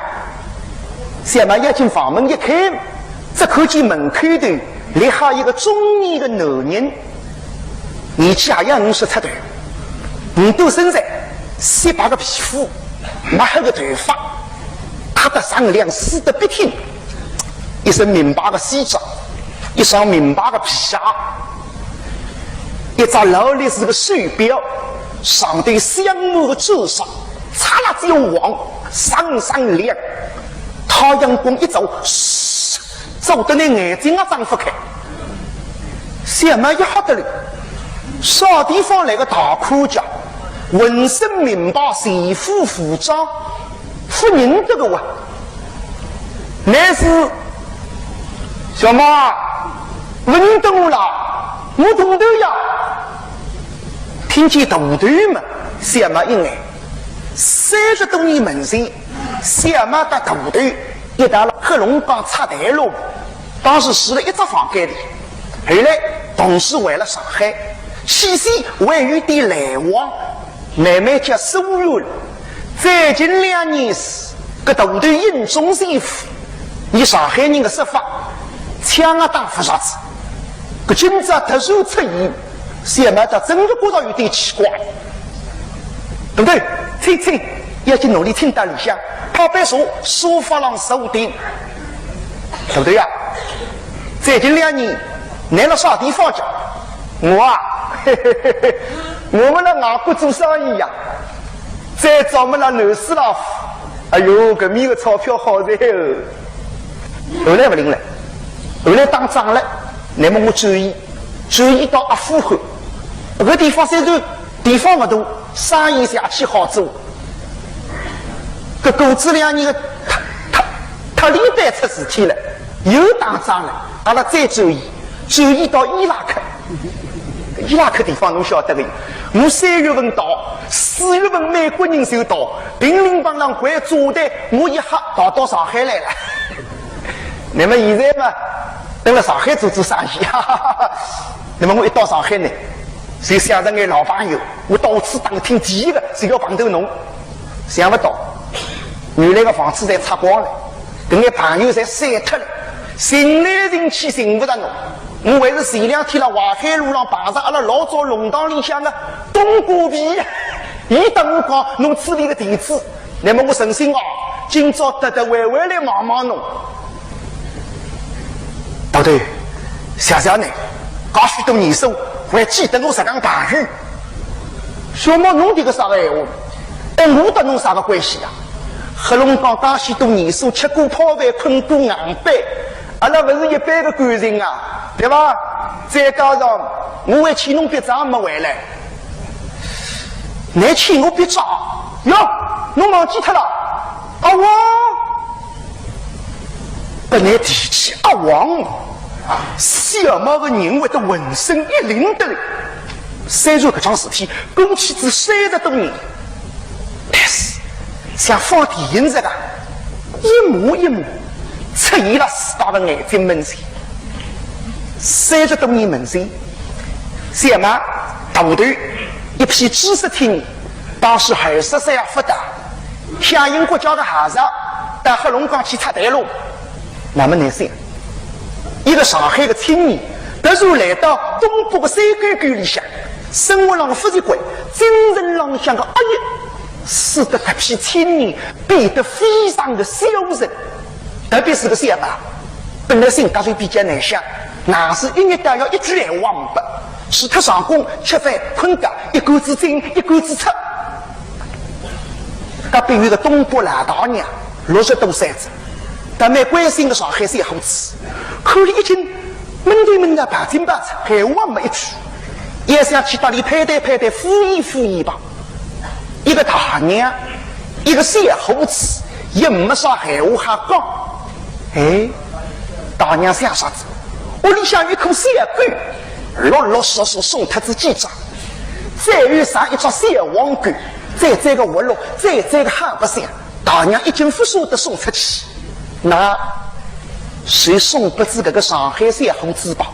小马要进房门一开，只看见门口头立好一个中年的男人，年纪也要50出头，5多身材，7、8个皮肤，抹黑个头发，他的上梁湿的笔挺，一身明白的西装，一双明白的皮鞋，一只劳力士的手表，上对香木的桌上，擦了只有黄，闪闪亮。太阳光一走，走得那眼睛啊张不开。小马一吓得了，啥地方来个大科家，浑身明白，全副服装，不认得个哇！那是小马，不认得我了，我同头呀！听见同头嘛，小马一眼，30多年门前，小马的同头一到了黑龙江插台路，当时住了一只房间里。后来同时回了上海，起先还有点来往，慢慢就疏远了。最近2年时，个同头英中先夫，以上海人的说法，枪啊打不啥子。个今朝突然出现，小马他真的觉得有点奇怪。同头，请，要去努力听到里向，靠背坐沙发上坐定。同头呀，最近2年，来了啥地方去？我啊，我们那外国做生意呀，在咱们那刘师老夫哎呦，搿面个钞票好在哦。后来不灵了，后来打仗了，那么我转移到阿富汗，搿地方虽然地方不大，生意下去好做。搿过子2年个他礼拜出事体了，又打仗了，阿拉再转移到伊拉克。伊拉克地方侬晓得的，我3月份到，4月份美国人就到，乒铃乓啷关炸弹，我一下逃到上海来了。那么现在嘛，登了上海做生意，哈哈哈。那么我一到上海呢，就想着眼老朋友，我到处打听，第一个就要碰头侬，想不到，原来个房子侪拆光了，跟眼朋友侪散脱了，寻来寻去寻不着侬。我还是前2天了淮海路上碰上阿拉老早弄堂里向的东瓜皮，伊等我讲侬处理个地址，那么我诚心今朝得回来望望侬。到头谢谢你，介许多年数还记得我这样大语。小毛侬这个啥个闲话？我跟侬啥个关系啊？黑龙江介许多年数吃过泡饭，困过硬板，阿拉不是一般的感情啊。对吧？再加上我还欠侬笔账没回来，你欠我笔账哟？侬忘记脱了？阿王，不你提起阿王，小猫的人会得浑身一凛的嘞。虽然搿桩事体过去只30多年，但是像放电影似的，一幕一幕出现了四大的眼睛门前。30多年门前，小马大队一批知识青年，当时20岁发达，响应国家的号召，到黑龙江去插台路。那么难想，一个上海的青年，突然来到东北的山沟沟里向，生活上不习惯，精神上像个压抑，使得这批青年变得非常的消沉。特别是个小马，本来性格就比较内向。硬是一日到要一句闲话不白，除脱上工吃饭困觉，一竿子进一竿子出。隔壁有个东北老大娘，60多岁子，但蛮关心的上海小伙子，口里已经闷对闷的把进把出，闲话没一句，也想去到里配对敷衍吧。一个大娘，一个小伙子，也没啥闲话还讲。哎，大娘想啥子？屋里向一棵小杆，老老实实送他自几张，再遇上一只小黄杆，再这个活路，再这个汉不香，大娘已经不舍得送出去。那谁送不知这个上海小伙子吧？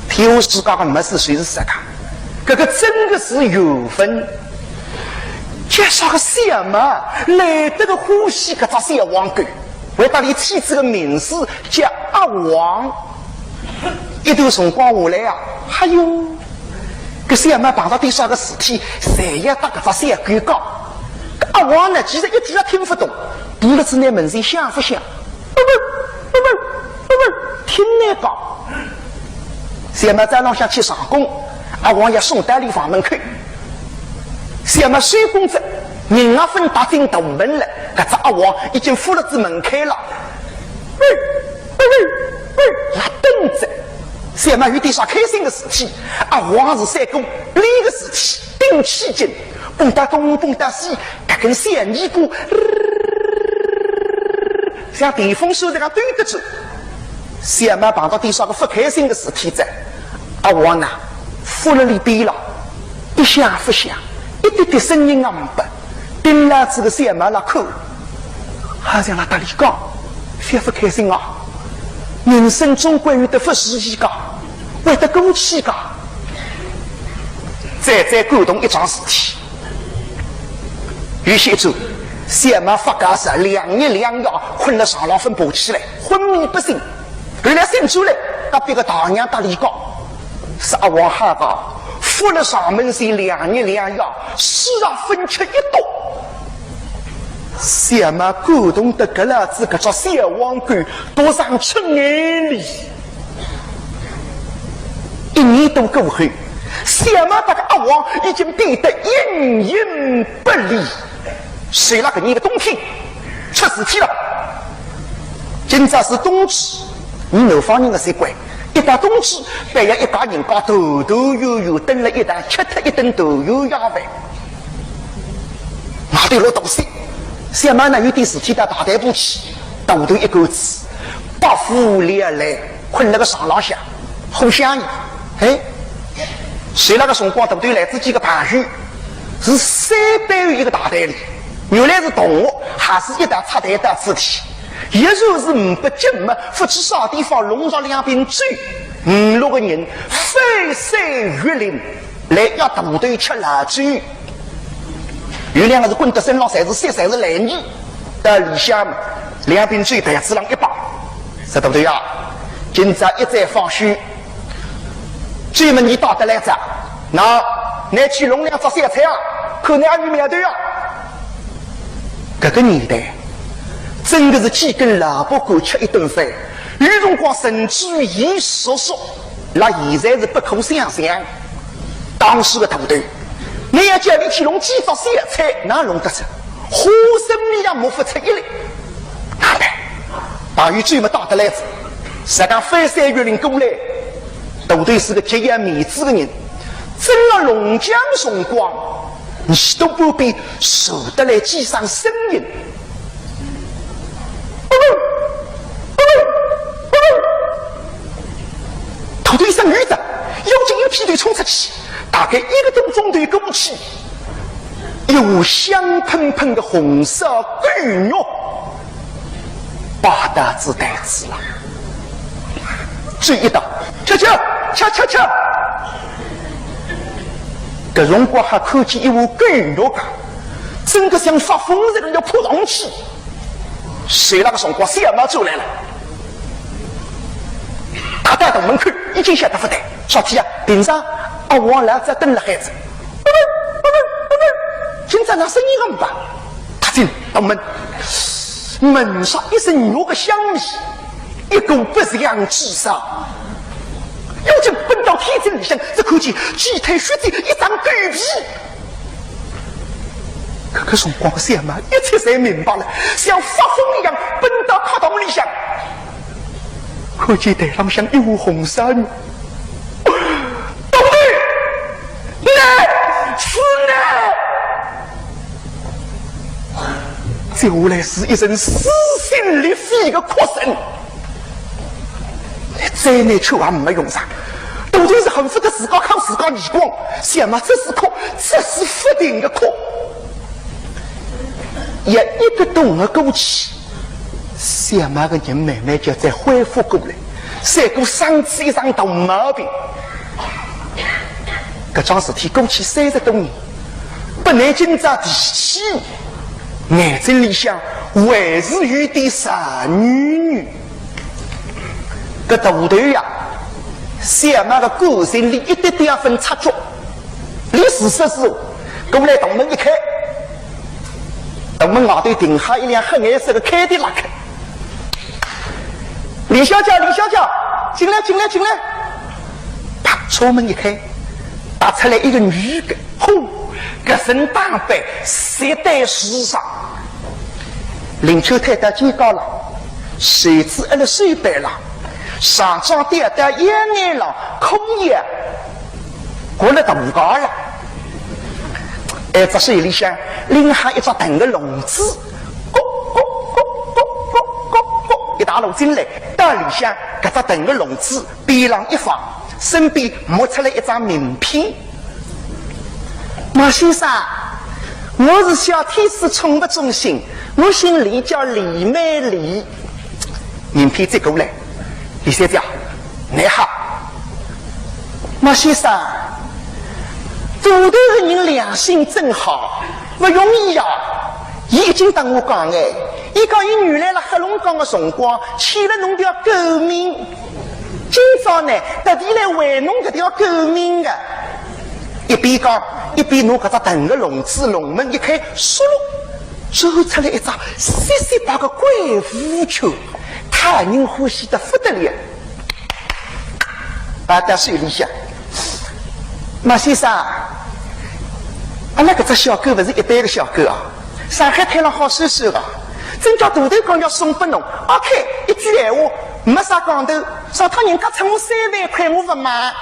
天下世界的没事谁是实看，这个真的是缘分。介绍个小嘛，来得个呼吸这只小黄杆。为到你妻子的名字叫阿王，一段辰光下来啊，还有搿小妹碰到点啥个事体，谁要打搿只小狗讲。阿王呢，其实一句也听不懂，补了子呢门前想不想？听难讲。小妹早浪向去上工，阿王也送到里房门口。小妹收工子。人啊分打进大门了，搿只阿王已经扶了至门开了，拉凳子。小妹有点啥开心的事体，阿王是三公另一个事体，顶起劲，蹦哒东蹦哒西，搿根小尼姑像电风扇这样对得住。小妹碰到点啥个不开心的事体在，阿王呢扶了里边了，一想不想，一点点声音也没拔。丁老子的小妹拉口，好像拉大里讲，非不开心啊！人生总归有得不如意噶，为得过去噶。再感动一桩事体，有些周小妹发高烧，2日2夜困了上老分爬起来，昏迷不醒。后来醒出来，隔壁个大娘大里讲，是阿王哈个扶了上门前2日2夜，死啊分吃一刀。小妹感动得搿老子搿只小王冠都上出眼泪。1年多过后，小妹这个阿王已经变得形影不离。谁那个你的冬天出事体了？今朝是冬至，你南方人的习惯，一到冬至，别要一家人家头头悠悠等了一旦吃脱一顿豆油鸭饭。我对老大事，小妈呢有点事体到大台部去，大头一钩子，八夫连来困那个上廊下，好香呀！哎，谁那个辰光大头来自几个盘鱼，是300元一个大袋里，原来是动物，还是一打插袋打字体。一手是5不斤嘛，夫妻少地方笼上2瓶酒，5、6个人飞山越岭来要大头吃辣酒。有2个是滚到身上，侪是3才是来泥，到里向嘛，2瓶酒袋子上一把，说大头呀，今朝一再放学，这么你到得来着？那你去弄2只小菜啊，可能你面对啊。这个年代真的是几根萝卜干吃一顿饭，有辰光甚至于一说说，那现在是不可想象。当时的大头，你要叫你去弄几只小菜，哪弄得出？花生米也没发出一来。哪办？大鱼最么打得来子？谁讲翻山越岭过来？大头是个节约面子的人，真了龙江辰光，你都不必受得来几声声音。头一声雨的，有劲有屁腿冲出去，大概1个多钟头过去，有香喷喷的红烧狗肉8大子袋子了。这一道，吃，搿辰光还看见一碗狗肉噶，真的像发疯似的要扑上去。谁那个辰光小猫走来了？大带到门口，已经晓得不得。小弟啊，平常阿王来在等了孩子。今朝那声音很大，他进到门上一声肉个香味，一股不祥之煞。有劲奔到天井里向，只看见鸡腿血子一张狗皮。可辰光小妈一切才明白了，像发疯一样奔到炕洞里向。看见台上像一壶红烧肉，对，来是来，接下来是一声撕心裂肺的哭声。再难求也没用上，都就是恨不得自个靠自个耳光。想嘛，这是哭，这是不停的哭。一个动了过去，小马个人慢慢就再恢复过来，三个上次一场大毛病。搿桩事体过去30多年，不难今朝提起，眼睛里向还是有点傻女。搿大头呀，小马个个性里一点点分插足，离事实是过来大门一开。大门外头停下一辆黑颜色的凯迪拉克。李小姐，进来！啪，车门一开，打出来一个女的，呼，个身打扮色带时尚，领秋太太肩高了，手指按了手背了，上装点戴眼眼了，空眼，过了大高了。在手里向拎下一只大的笼子，一大笼进来，到里向搿只大的笼子边上一放，身边摸出来一张名片。马先生，我是小天使宠物中心，我姓李，叫李美丽。名片接过来，李小姐，你好。马先生，大头的人良心真好，不容易呀。伊已经当我讲哎，伊讲伊原来了黑龙江的辰光欠了侬条狗命，今朝呢特地来还侬这条狗命的。一边讲一边拿搿只大的笼子笼门一开，嗖噜走出来一只细细把个贵妇球，他人欢喜得不得了。摆到手里向，马先生，阿拉搿只小狗不是一般的小狗啊，上海滩上好收收的，真叫大头讲要送给侬。OK， 一句闲话没啥讲头，上趟人家称我3万块，我不买。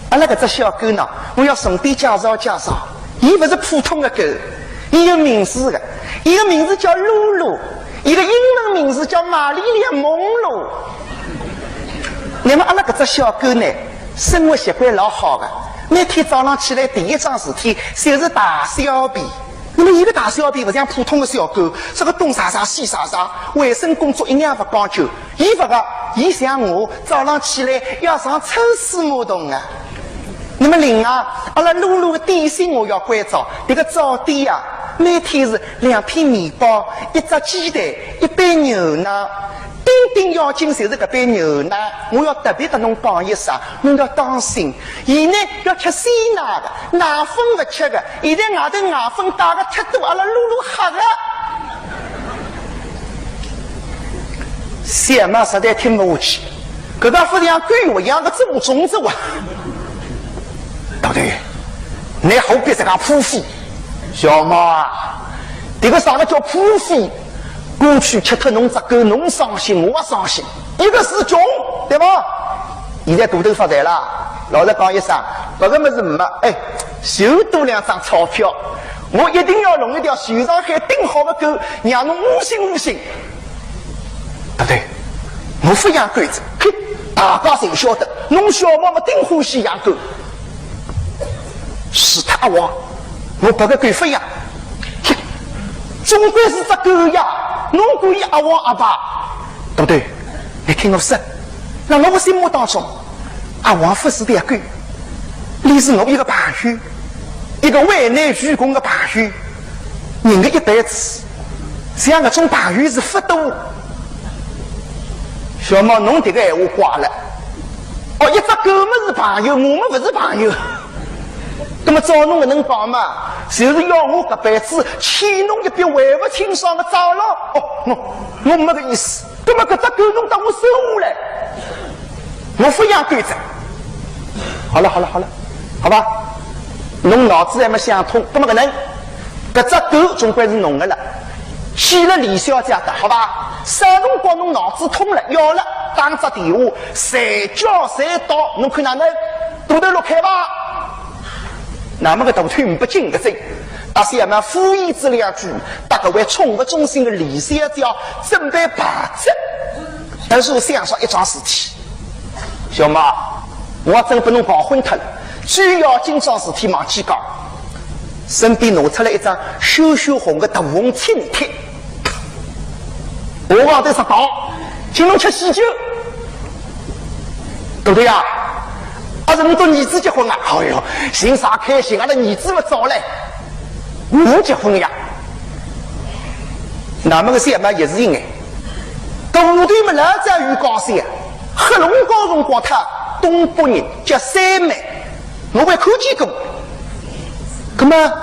阿拉搿只小狗呢，我要重点介绍介绍，伊不是普通的狗，伊有名字的，伊个名字叫露露，伊个英文名字叫玛丽莲·蒙露。那么阿拉搿只小狗呢，生活习惯老好的，每天早上起来第一桩事体就是大小便。那么伊个大小便不像普通的小狗，这个东啥啥西啥啥，卫生工作一样不讲究。伊不个，伊像我早上起来要上抽水马桶啊。那么另外，阿拉露露的点心我要关照，这个早点啊，每天是2片面包、1只鸡蛋、1杯牛奶。丁要紧就是搿杯牛奶，我要特别跟侬讲一声，侬要当心。伊呢要吃鲜奶的，奶粉不吃的。现在外头奶粉打的太多，阿拉露露吓的。小妈实在听不下去，搿个不像鬼我一样的做种子啊！对不对？你好别这个泼妇，小妈啊，这个啥个叫泼妇？过去吃脱侬只狗，侬伤心，我也伤心。一个是穷，对吧？现在大头发财了，老实讲一声，这个么子没，就多2张钞票，我一定要弄一条全上海顶好的狗，让侬无心无心，对不对？我不养狗子，嘿，大家谁晓得？侬小猫么顶欢喜养狗，是他我把个狗不养，总归是只狗呀。侬故意阿王阿爸，对不对？你听我说，在我心目当中，阿王不是条狗，你是我一个朋友，一个为难鞠躬的朋友。人的一辈子，像这种朋友是不多。小猫，侬这个闲话挂了。哦，一只狗么是朋友，我们不是朋友。那么照侬个能讲嘛，就是要我这辈子欠侬一笔还不清爽的账了。哦，我没个意思。那么搿只狗侬当我收下来，我不养狗子。好了，好吧，侬脑子还没想通，那么搿能，搿只狗总归是侬的了，去了李小姐的，好吧？啥辰光侬脑子通了，要了打只电话，谁叫谁到，侬看哪能？大头落开吧。那么个大腿不紧个声，但是也蛮敷衍之2句，大概为宠物中心的李小姐准备牌子。但是我想说一桩事体，小妈，我真不能搞混脱了。最要紧桩事体忘记讲，身边拿出来一张羞羞红的大红请帖，我往头上倒，请侬吃喜酒，对不对呀？阿是侬到儿子结婚啊？哎呦，寻啥开心？阿拉儿子不早嘞，我结婚呀。那么个三嘛也是应该，到部队嘛老早有高山，黑龙江辰光他东北人叫三妹，我还看见过。那么，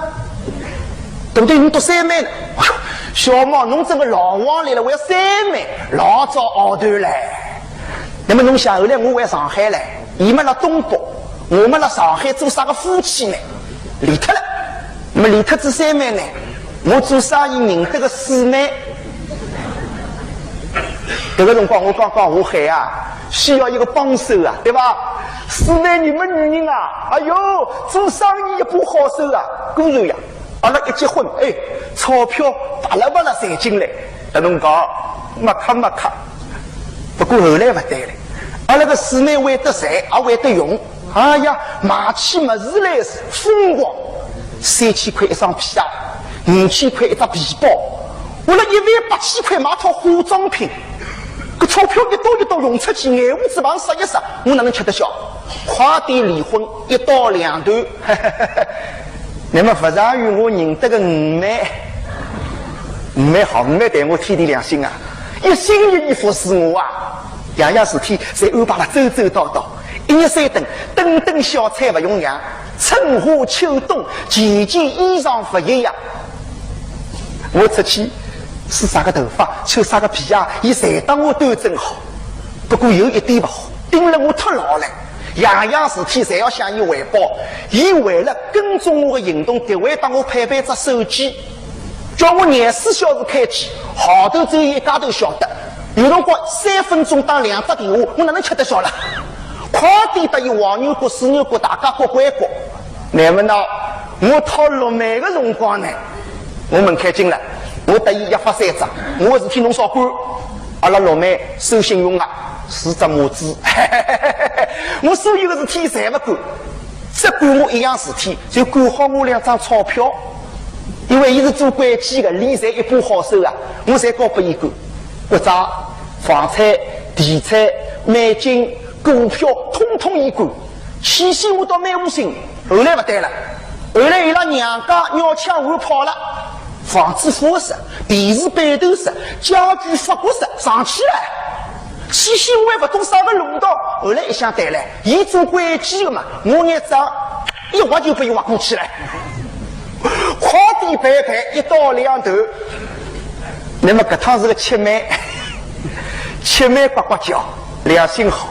对不对？你读三妹呢？哎呦，小猫，侬这个老王来了，我要三妹，老早熬头嘞。那么侬想后来我回上海来。伊们辣东北，我们辣上海做啥个夫妻呢？离脱了。那么离脱之三妹呢？我做生意认得个四妹。这个辰光我刚刚下海啊，需要一个帮手啊，对吧？四妹你们女人啊，哎呦，做生意一把好手啊。果然呀，阿拉一结婚，钞票巴拉巴拉赚进来。这侬讲没卡。不过后来不对了。阿拉个四妹会得财，也会得用。哎呀，买起么子来是疯狂，3000块一张皮鞋，5000块一只皮包，我了18000块买套化妆品，搿钞票一刀用出去，眼胡子旁撒一撒，我哪能吃得消？快点离婚，1刀2断。那么不长于我认得个五妹好，五妹对我天地良心啊，一心一意服侍我啊。样样事体侪安排了周周到到，1日3顿，顿小菜不用养，春夏秋冬，件件衣裳不一样。我出去梳啥个头发，穿啥个皮鞋，伊侪当我端正好。不过有一点不好，盯了我太牢了，样样事体侪要向伊汇报。伊为了跟踪我的行动，特会当我配备只手机。叫我24小时开机，号头只有一家头晓得。有辰光3分钟打2只电话，我哪能吃得消了？快点得有黄牛国、水牛国，大家各归各。乃么呢？我讨落每个辰光呢，我门开进了，我得意一发3张，我是替侬少管。阿拉老妹收信用啊，是只母子。我所有的事体侪不管，只管我一样事体，就管好我2张钞票。因为伊是做会计的，理财一把好手啊，我侪交拨伊管。国债、房产、地产、美金、股票，统统伊管。起先我倒蛮无心，后来不对了，后来伊拉娘家鸟枪换炮了，房子复式，电视背头式，家具法国式上去了。起先我还不懂啥个路道，后来一想对了，伊做会计的嘛，我眼账一划就被伊划过去了。快点排排一刀2头，那么搿趟是个七妹，七妹呱呱叫，良心好。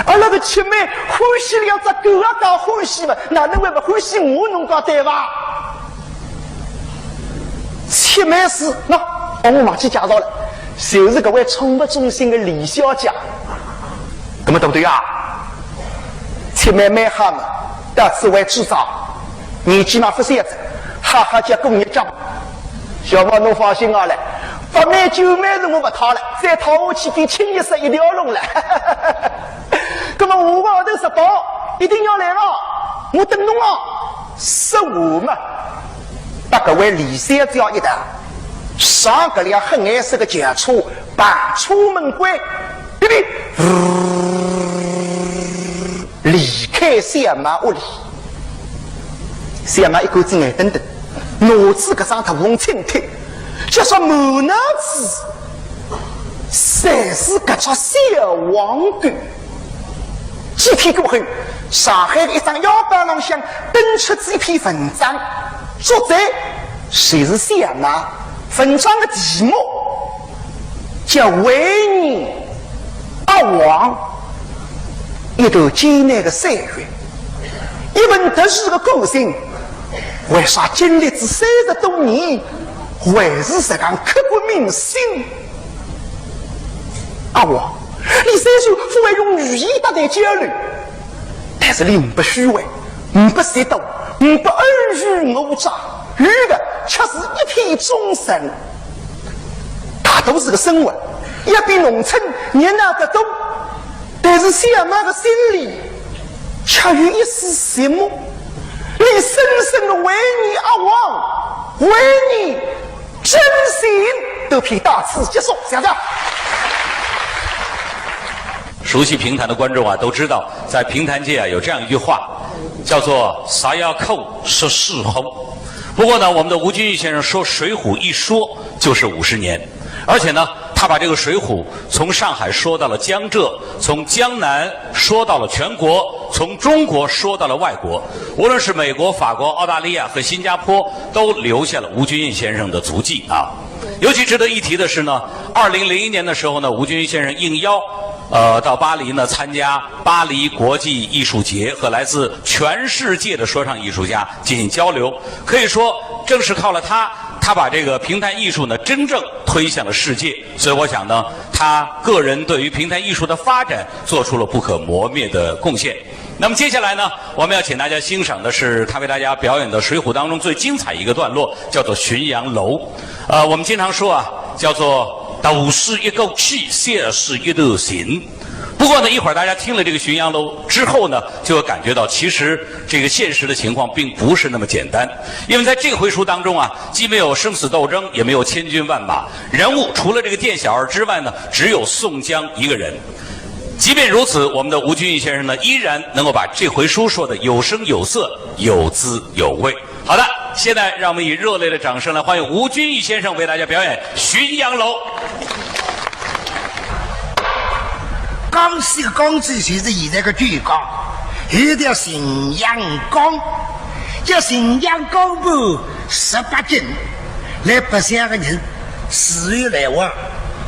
而那个七妹欢喜2只狗啊，讲欢喜嘛，哪能会不欢喜我？侬讲对伐？七妹是那我忘记介绍了，就是搿位宠物中心的李小姐，搿么对不对啊？七妹蛮哈嘛，但是位智障，年纪嘛不小子。哈哈，结工业家，小宝侬放心啊嘞，8枚9枚是我不掏了，再掏下去比清一色一条龙了。那么5个号头10包，一定要来了，我等侬啊，15嘛。把各位李三只要一打，上个辆黑颜色的轿车，把出门关，对不对？离开小马屋里，小马一口子眼瞪瞪。脑子搿张大红青腿，就说满脑子侪是搿只小王冠。几天过后，上海的一张腰板浪向登出这篇文章，作者谁是小马？文章的题目叫《为你阿王》，一头艰难的岁月，一份特殊的个性。为啥经历至30多年，还是这样刻骨铭心？阿王，你虽说不会用语言搭台交流，但是你不虚伪，不邪道，不尔虞我诈，语的却是一片忠诚。大都是个生活，也比农村年那个多，但是小马的心里却有一丝羡慕。你深深的为你阿王，为你真心都凭大词结束，想想。熟悉评弹的观众啊，都知道在评弹界啊有这样一句话，叫做"啥要扣说事后"。不过呢，我们的吴君玉先生说《水浒》一说就是50年，而且呢，他把这个《水浒》从上海说到了江浙，从江南说到了全国，从中国说到了外国。无论是美国、法国、澳大利亚和新加坡，都留下了吴君玉先生的足迹啊。尤其值得一提的是呢，2001年的时候呢，吴君玉先生应邀到巴黎呢参加巴黎国际艺术节，和来自全世界的说唱艺术家进行交流。可以说，正是靠了他把这个评弹艺术呢真正推向了世界。所以我想呢，他个人对于评弹艺术的发展做出了不可磨灭的贡献。那么接下来呢，我们要请大家欣赏的是他为大家表演的《水浒》当中最精彩一个段落，叫做《浔阳楼》。我们经常说啊，叫做“斗是一口气，血是一头心”。不过呢，一会儿大家听了这个《浔阳楼》之后呢，就会感觉到其实这个现实的情况并不是那么简单。因为在这回书当中啊，既没有生死斗争，也没有千军万马，人物除了这个店小二之外呢，只有宋江一个人。即便如此，我们的吴君玉先生呢，依然能够把这回书说的有声有色、有滋有味。好的，现在让我们以热烈的掌声来欢迎吴君玉先生为大家表演《浔阳楼》。江西的江州就是现在的珠江，有条浔阳江，叫浔阳江畔18景，来北乡的人自由来往，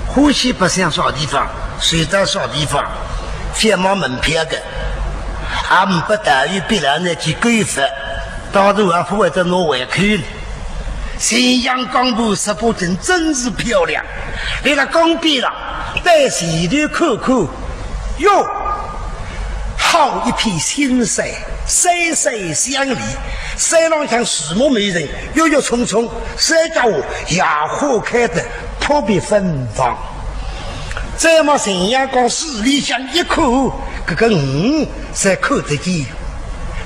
欢喜北乡少地方，水上少地方，非买门票的，也不大于别人那去规范，到时候还不会得拿回扣了。咸阳江浦十八镇真是漂亮。那个江边上，在前头看看，哟，好一片新山，山山相连。山浪向树木美人，郁郁葱葱；山脚下野花开得扑鼻芬芳。再往咸阳江水里向一看，这个鱼才看得见。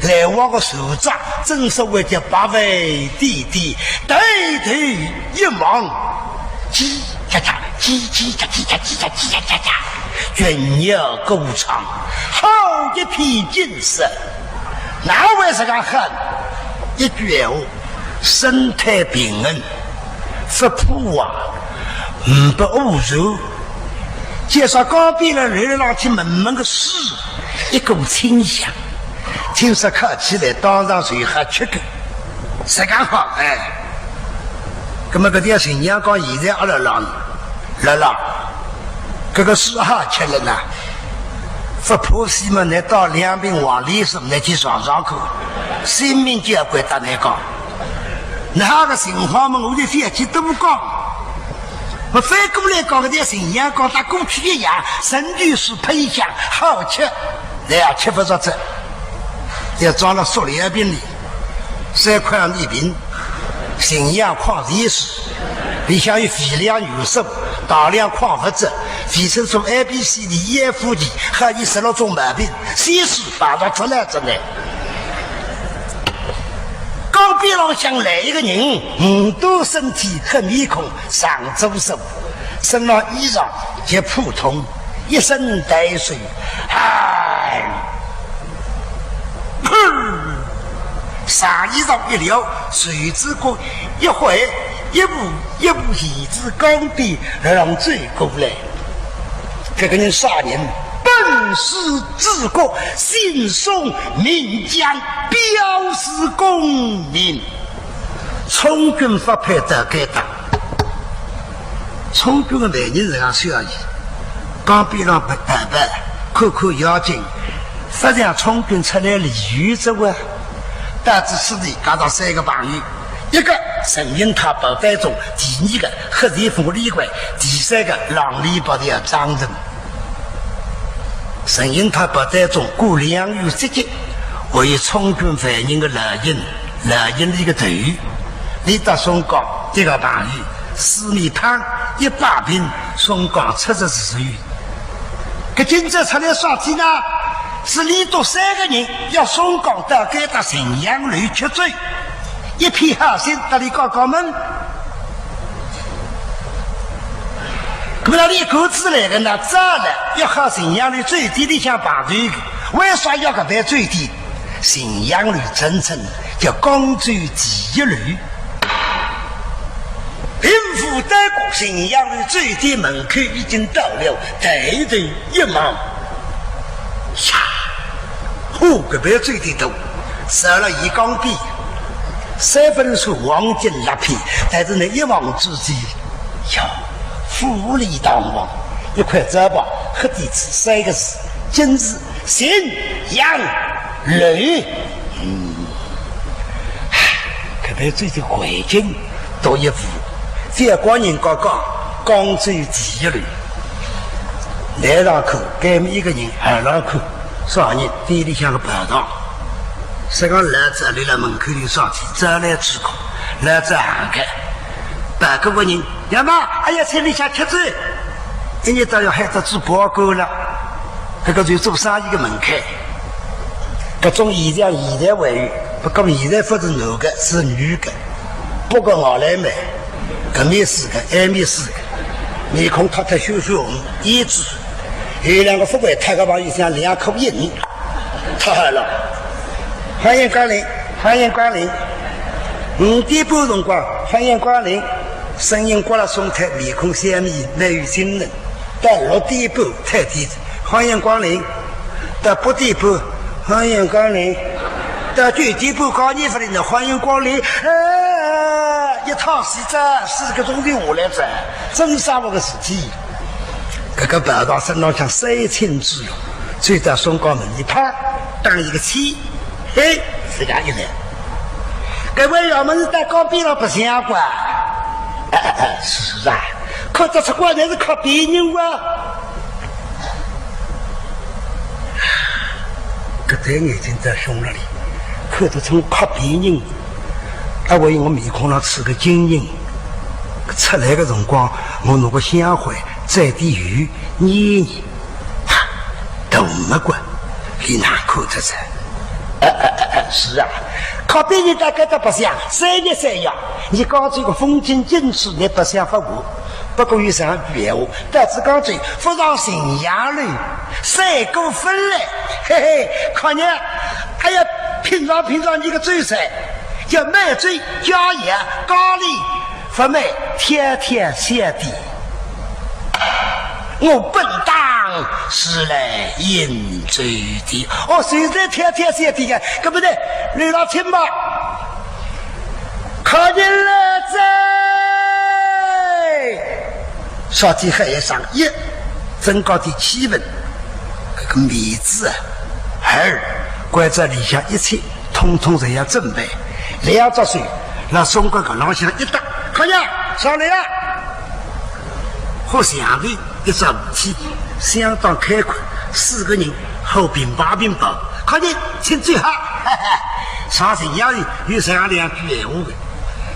来往的树桩，正所谓叫八位弟弟，对对一望，叽喳喳，叽叽喳叽喳叽喳叽喳喳喳，群鸟歌唱，好一片景色。哪位是个很？一句话，生态平衡，不破啊，不污染。介绍江边的流浪去闷闷的水，一股清香。听说客起来当上水喝吃个，是刚好哎。那么这点咸阳江现在阿拉浪，这个水好吃了呢。不破西门来到两边往里什么来去上课，生命就要归到那个。那个情况嘛，我的飞机都不讲。我反过来讲，这点咸阳江它过去一样，生具是配香好吃，那样吃不着这。要装到塑料瓶里，3块一瓶，咸阳矿泉水，里向有微量元素、大量矿物质、维生素 A、B、C、D、E、F、G 和26种毛病，随时把它出来着呢。江边浪向来一个人，多身体和面孔上周手，身上衣裳也普通，一身带水，哎。上衣裳一撩，水之过一回，一步一步沿至江边让追过来。这个人啥人？本是治国，信送岷江，表示功名。充军发配到该党，充军的万人这样消息，江边上不办办，看看妖精。实际上，充军出来鲤鱼之外，大致此地讲到3个朋友：一个陈英他包带中，第2个黑地府李怪，第3个浪里包的张人。陈英他包带中过2月7日，为充军犯人的老营的一个头，你到松江这个朋友四面汤100瓶，松江70时雨。这今朝出来耍题呢？是里头3个人要松江到该到咸阳路吃醉，一片好心到里搞搞门。那么里狗子来的呢，早了要好咸阳路最低里向排队的，为啥要个排最低？咸阳路真称叫江州第1路。贫富德国咸阳路最低门口已经到了，抬头一望，呀！后个别最低头，少了一缸币，3分数黄金立片，但是那一望之际，哟，富丽堂皇，一块纸板，黑底子3个字：今日咸阳路。可别最低环境多一幅，这光人刚刚江州第1路，来上口，给每一个人2上口。少年店里向个排档，是讲来这里来门口里上去，走来吃苦，来这行开，8个人，要么哎呀，在里向吃醉，一年都要喊着做报告了，这个就做生意的门槛，各种现在为语，不过现在不是男的，是女的，不过我来买，搿面4个，埃面4个，面孔塌塌羞羞红，胭脂。有2个富贵太个朋友像2口银，太好了！欢迎光临，欢迎光临。5点半辰光，欢迎光临。声音过了松态，面孔鲜明，满有精神。到6点半太低，欢迎光临。到8点半，欢迎光临。到9点半高年份的欢迎光临。一套戏这4个钟头下来这，真啥么个事体？这个排档身上像3千之勇，追到松江门一趴，当一个气，嘿，自家一来。各位要么是在高边上不相关。是啊，靠这出关键是靠别人啊。搿对眼睛在凶了里，看得出靠别人。我用我面孔上刺个金印，出来的辰光，我拿个香灰再点油捏捏，都没关，你哪看得出？是啊，靠别人大概都不像3年3样。你讲这个风景景致，你不想发我。不过有啥别话，但是讲这不让信仰里3股分来，嘿嘿，看你，还要品尝你个嘴菜，要买嘴加盐咖喱，不买天天谢地。我本当是来饮醉的，谁在天天谢地啊？对不对？你老听吧，看见了在。烧鸡还要上1，增高的气温。这个米子2，关在里向一切，统统这样准备。2只水，让松哥个老乡一打，看见上来了。好像的一只武器，相当开阔，4个人后边8边包，看见请最好。上神阳里有2两句闲话的。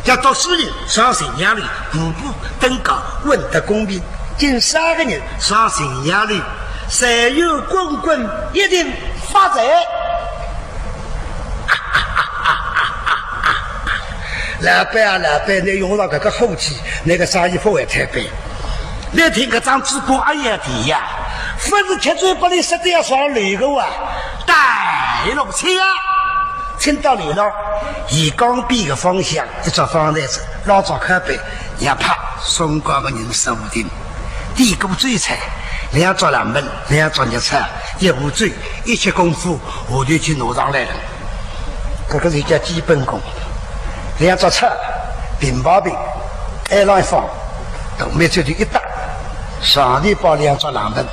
要读书人上神阳里步步登高，问得公平；近3个人上神阳里，财源滚滚，一定发财。老板，你用了这个后期，那个生意不会太白。你听个张主播阿爷的呀，不是吃嘴巴里实在要上雷个哇，带了钱啊！听到你了，以江边的方向一只方台子，老早开背，也怕松高的人守定。第一个最菜，2桌2门，2桌热菜，1壶醉，一切功夫我就去拿上来了。这个是叫基本功。2桌菜，平包饼，挨上一放，都没这就一打，上里包2桌2门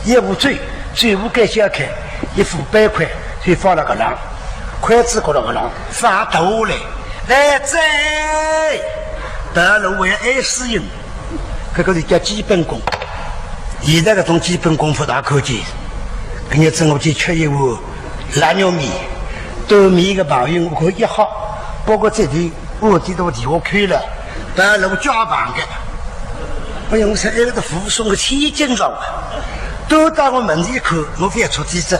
，1壶醉，醉壶盖小开，1副8块，就放了个浪。筷子过了个浪，发头来在大路为20人，这个是叫基本功。现在这种基本功不大可见。今日正我去吃一碗腊肉面，豆面的朋友我可1号，包括这里我这道题我看了，大路加棒的。哎呀，我说那个服送个1000斤肉，都到我门里看，我非要出几只。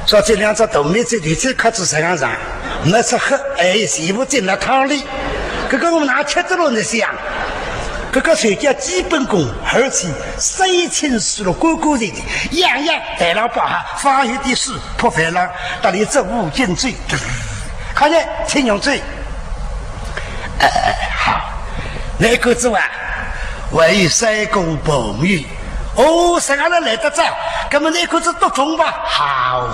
说这2只豆面这里这颗子身上没吃喝，全部进了汤里。这个我们拿吃的了那想，这个才叫基本功，而且水清水了，锅锅热的，样样带了包哈，放有的水泼饭了，到里这5斤醉，看见请用醉。好，那个之外，为3公朋友。谁让他来得早？根本那个是独中吧？好，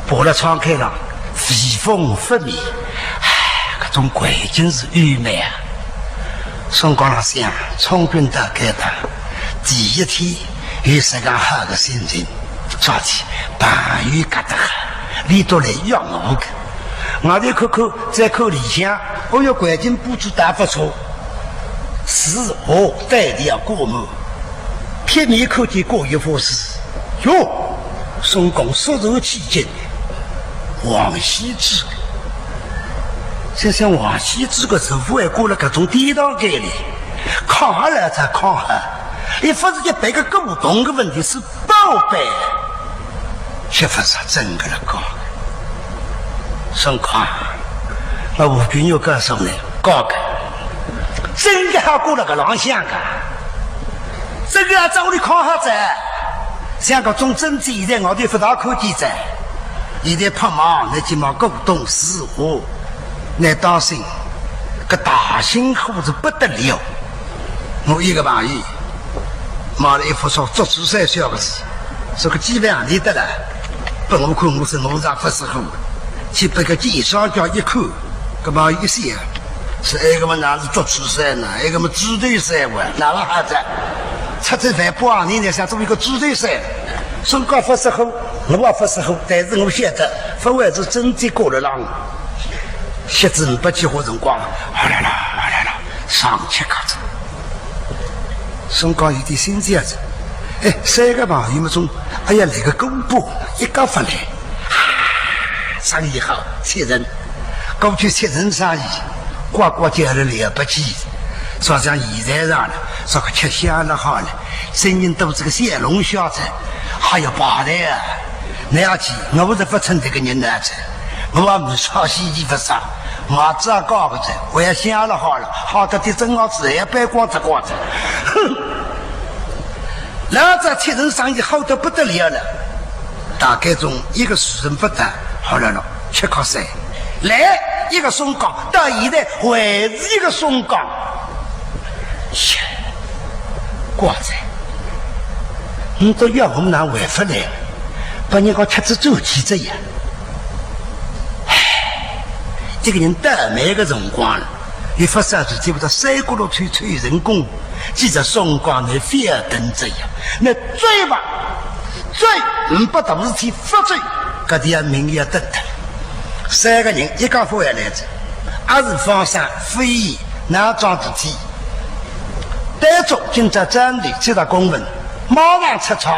拨了窗开了，微风拂面，这种环境是优美啊！松江老乡从军到该的第1天有这个好的心情，抓起朋友疙瘩你都来养我的，我再看看再看理想，我有环境布置大不错。是我带的要过目，片面看见过一副事。哟，松公肃然起敬，王羲之。想想王羲之个师傅还过了各种地道给里，看下来才看下，你不是就背个沟通的问题是宝贝，却不是真的了讲。松公，那吴军又告诉你，高个。真的还过了个狼相个，这个在我的看下子，像个种真子在我的不大可记在，你在拍忙，那起码沟通死活，那当心，个大心虎子不得了。我一个朋友，买了一幅说做出3小个字，说个基本上你得了，不我看我是农场不适合，去把个介绍叫一看，个朋友一写。是那个么哪是做出赛呢？那个么支队赛哇，哪个孩子？吃这饭不啊？你想做一个支队赛？松冈发誓后，我也发誓后，但是我晓得，不会是真的过了浪。蝎子不几花辰光，好来了，上去看着。松冈有点心这样子，哎，三个朋友们中，哎呀，来个公布，一刚发来，生意好，切人，过去切人生意，呱呱叫的了不起，说像现在上了，说个吃香了好了，生意都是个小龙小菜，还要扒的呀。那样子，我不是不称这个人男子，我还没抄袭机不上。我只要搞个子，我也想了好了，好的的正好子也白光着光着，哼！老子切人生意好得不得了了，大概中一个死人不得，好了了，吃靠谁？来一个松冈，到现在还是一个松冈，切，瓜子，你都要我们拿回不来，把人家吃子走起这样。这个人倒霉个辰光了，一发烧就记不得三骨头吹人工，记着松冈的非要等这样，那追吧，追不大事体发追，搿点命要等的。三个人一刚回来着，也是方山非议南庄之体，单中今朝站队接到公文，马上出草，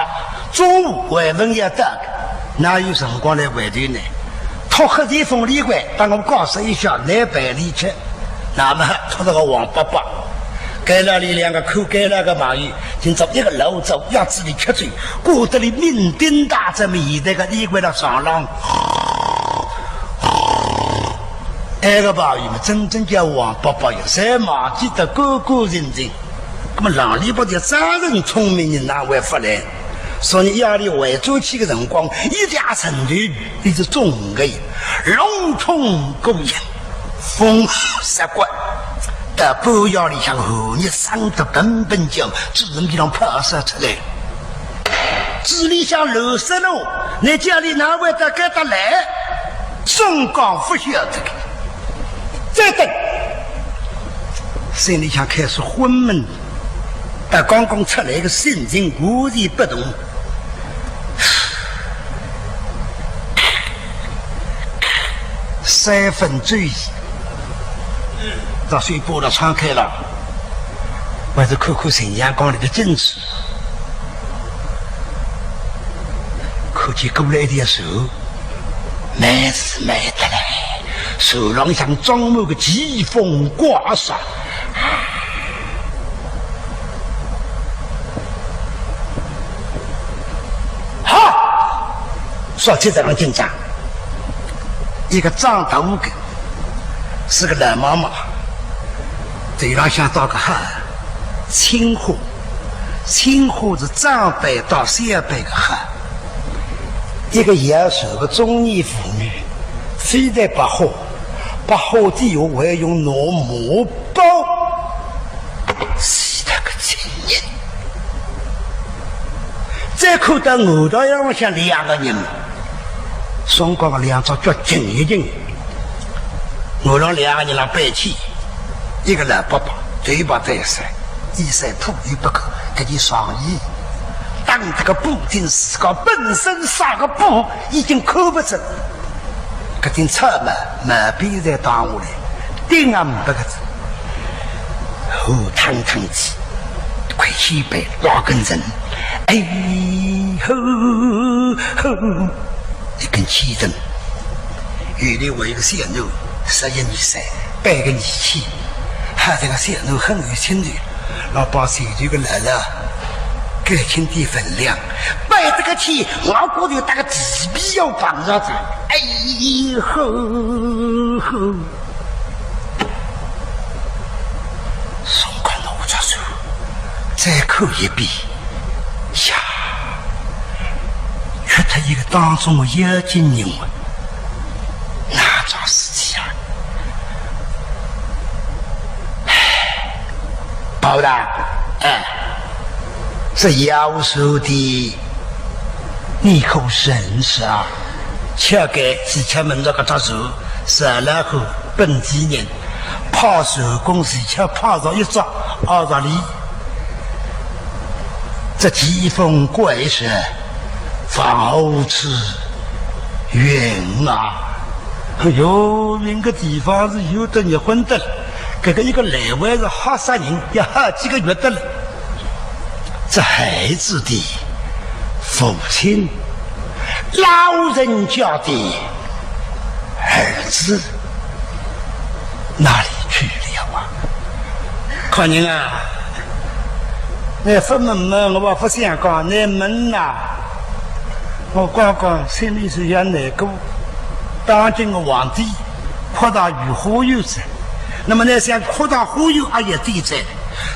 中午回文要到，哪有辰光来回头呢？托黑地风里关，帮我告诉一下南北里去。那么托那个王伯伯，给了你两个口，给了个马玉，今朝一个老走要子里吃醉，过得里酩酊大这么一代个里关的上浪。那个马玉嘛，真正叫王伯伯有三马记得个个认真，那么浪里边的三人聪明人哪会发来？所以压力回转起的辰光，一家成团，你是中个龙冲勾引，风杀关，到半夜里向后，你伤得本本叫，只能给人拍射出来。只里向楼石路，你家里哪会得给他来？松冈不晓得个，再等，心里向开始昏闷，但刚刚出来个心情固然不同。三分醉意，到水波了敞开了，还是看看陈阳光里的真实，看见过来一点手，慢是慢的嘞，手上像装满个疾风刮痧。好，说起这样紧张。一个长头个是个老妈妈，嘴上想到个哈青花，青花是长辈到小辈个哈。一个摇手个中年妇女，非得把火底下还要用拿麻包，是那个亲人。再看到后头要像两个人。松冈的两只脚紧一紧，我让两个人来背起，一个老伯伯嘴巴在塞，衣衫破衣不可，给你上衣。当这个布丁自个本身上个布已经扣不住，这点草毛边在挡下来，顶啊不个子，后趟趟起，快西北拉根人，哎吼吼。一根气灯，原来我一个小妞，11年生，8个年纪，他这个小妞很有情趣，老把手头个来了，给轻点分量，摆这个天，我过头打个地皮要绑上子，哎吼吼，松冈拿着手，再扣一笔，呀。缺他一个当中的有劲人物，哪桩事情啊？包大，这妖兽的，你可认识啊？恰给几千门这个他手，上来后本几年，泡手工时却泡到一张20里，这疾风怪事。往后吃远啊！哎呦，那个地方是有的结婚的了，这个一个来回是好杀人，要好几个月的了。这孩子的父亲，老人家的儿子哪里去了啊？看人啊！你不问嘛，我不想讲，你问呐，我刚刚心里是有难过。当今的皇帝扩大于忽悠者，那么呢，想扩大忽悠也对着，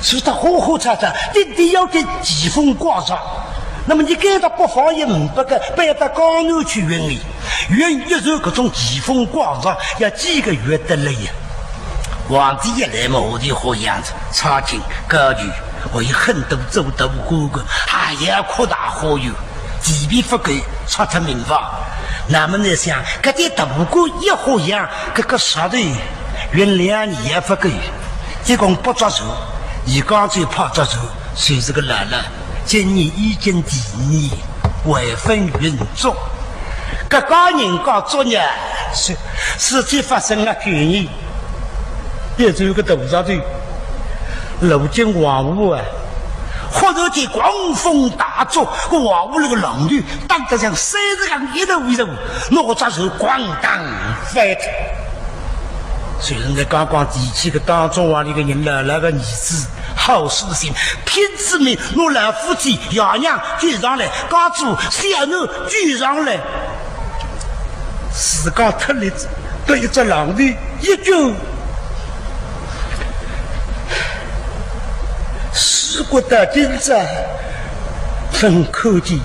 所以他火火叉叉，一定要给疾风挂上。那么你给他不放也不个，被他江南去云里，云一受各种疾风挂上，要几个月的了呀。皇帝一来嘛，我的好样子，朝廷高举。我有很多走到哥哥，还要扩大忽悠，地皮不够，出他民法。那么呢，想搿点大哥一好样，搿个杀的原谅你也不够，结果不抓住，你刚才跑抓住，谁是个来了？今年已经第2，未分云中。搿个人讲作业，事情发生了去年，也只有个头上头。路经王屋啊，忽然间狂风大作，个王屋那个浪头荡得像山上一头一头，我这时候咣当翻腾。虽然在刚刚提起个当中王里个人了那个儿子好事心，偏执命我老夫妻爷娘举上来，家主小奴举上来，自家脱离对一只浪头一句。事过到今在，分口的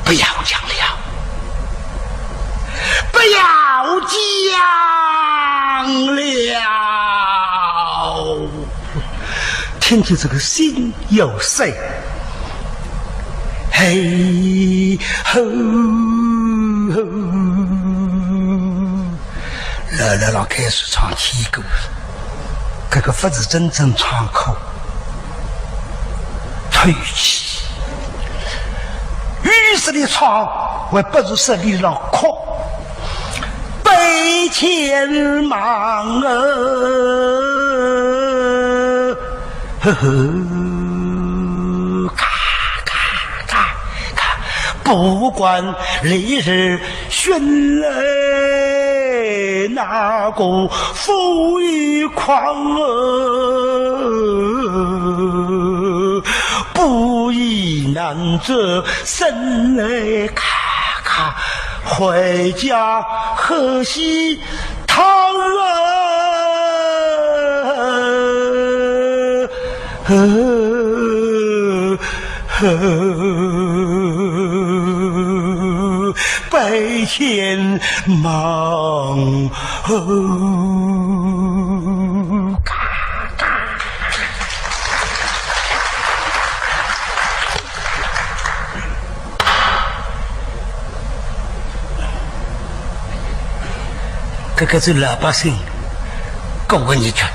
不要讲了，不要讲了。听见这个心有碎，嘿吼吼，老开始唱起歌。这个不是真正窗口，推起，于是的窗还不如手里老哭，悲前忙呵呵，咔咔咔咔，不管历日绚丽，那个富裕狂不亦难遮身来咔咔回家喝稀汤悲前忙咔咔。这个是老百姓跟我你讲，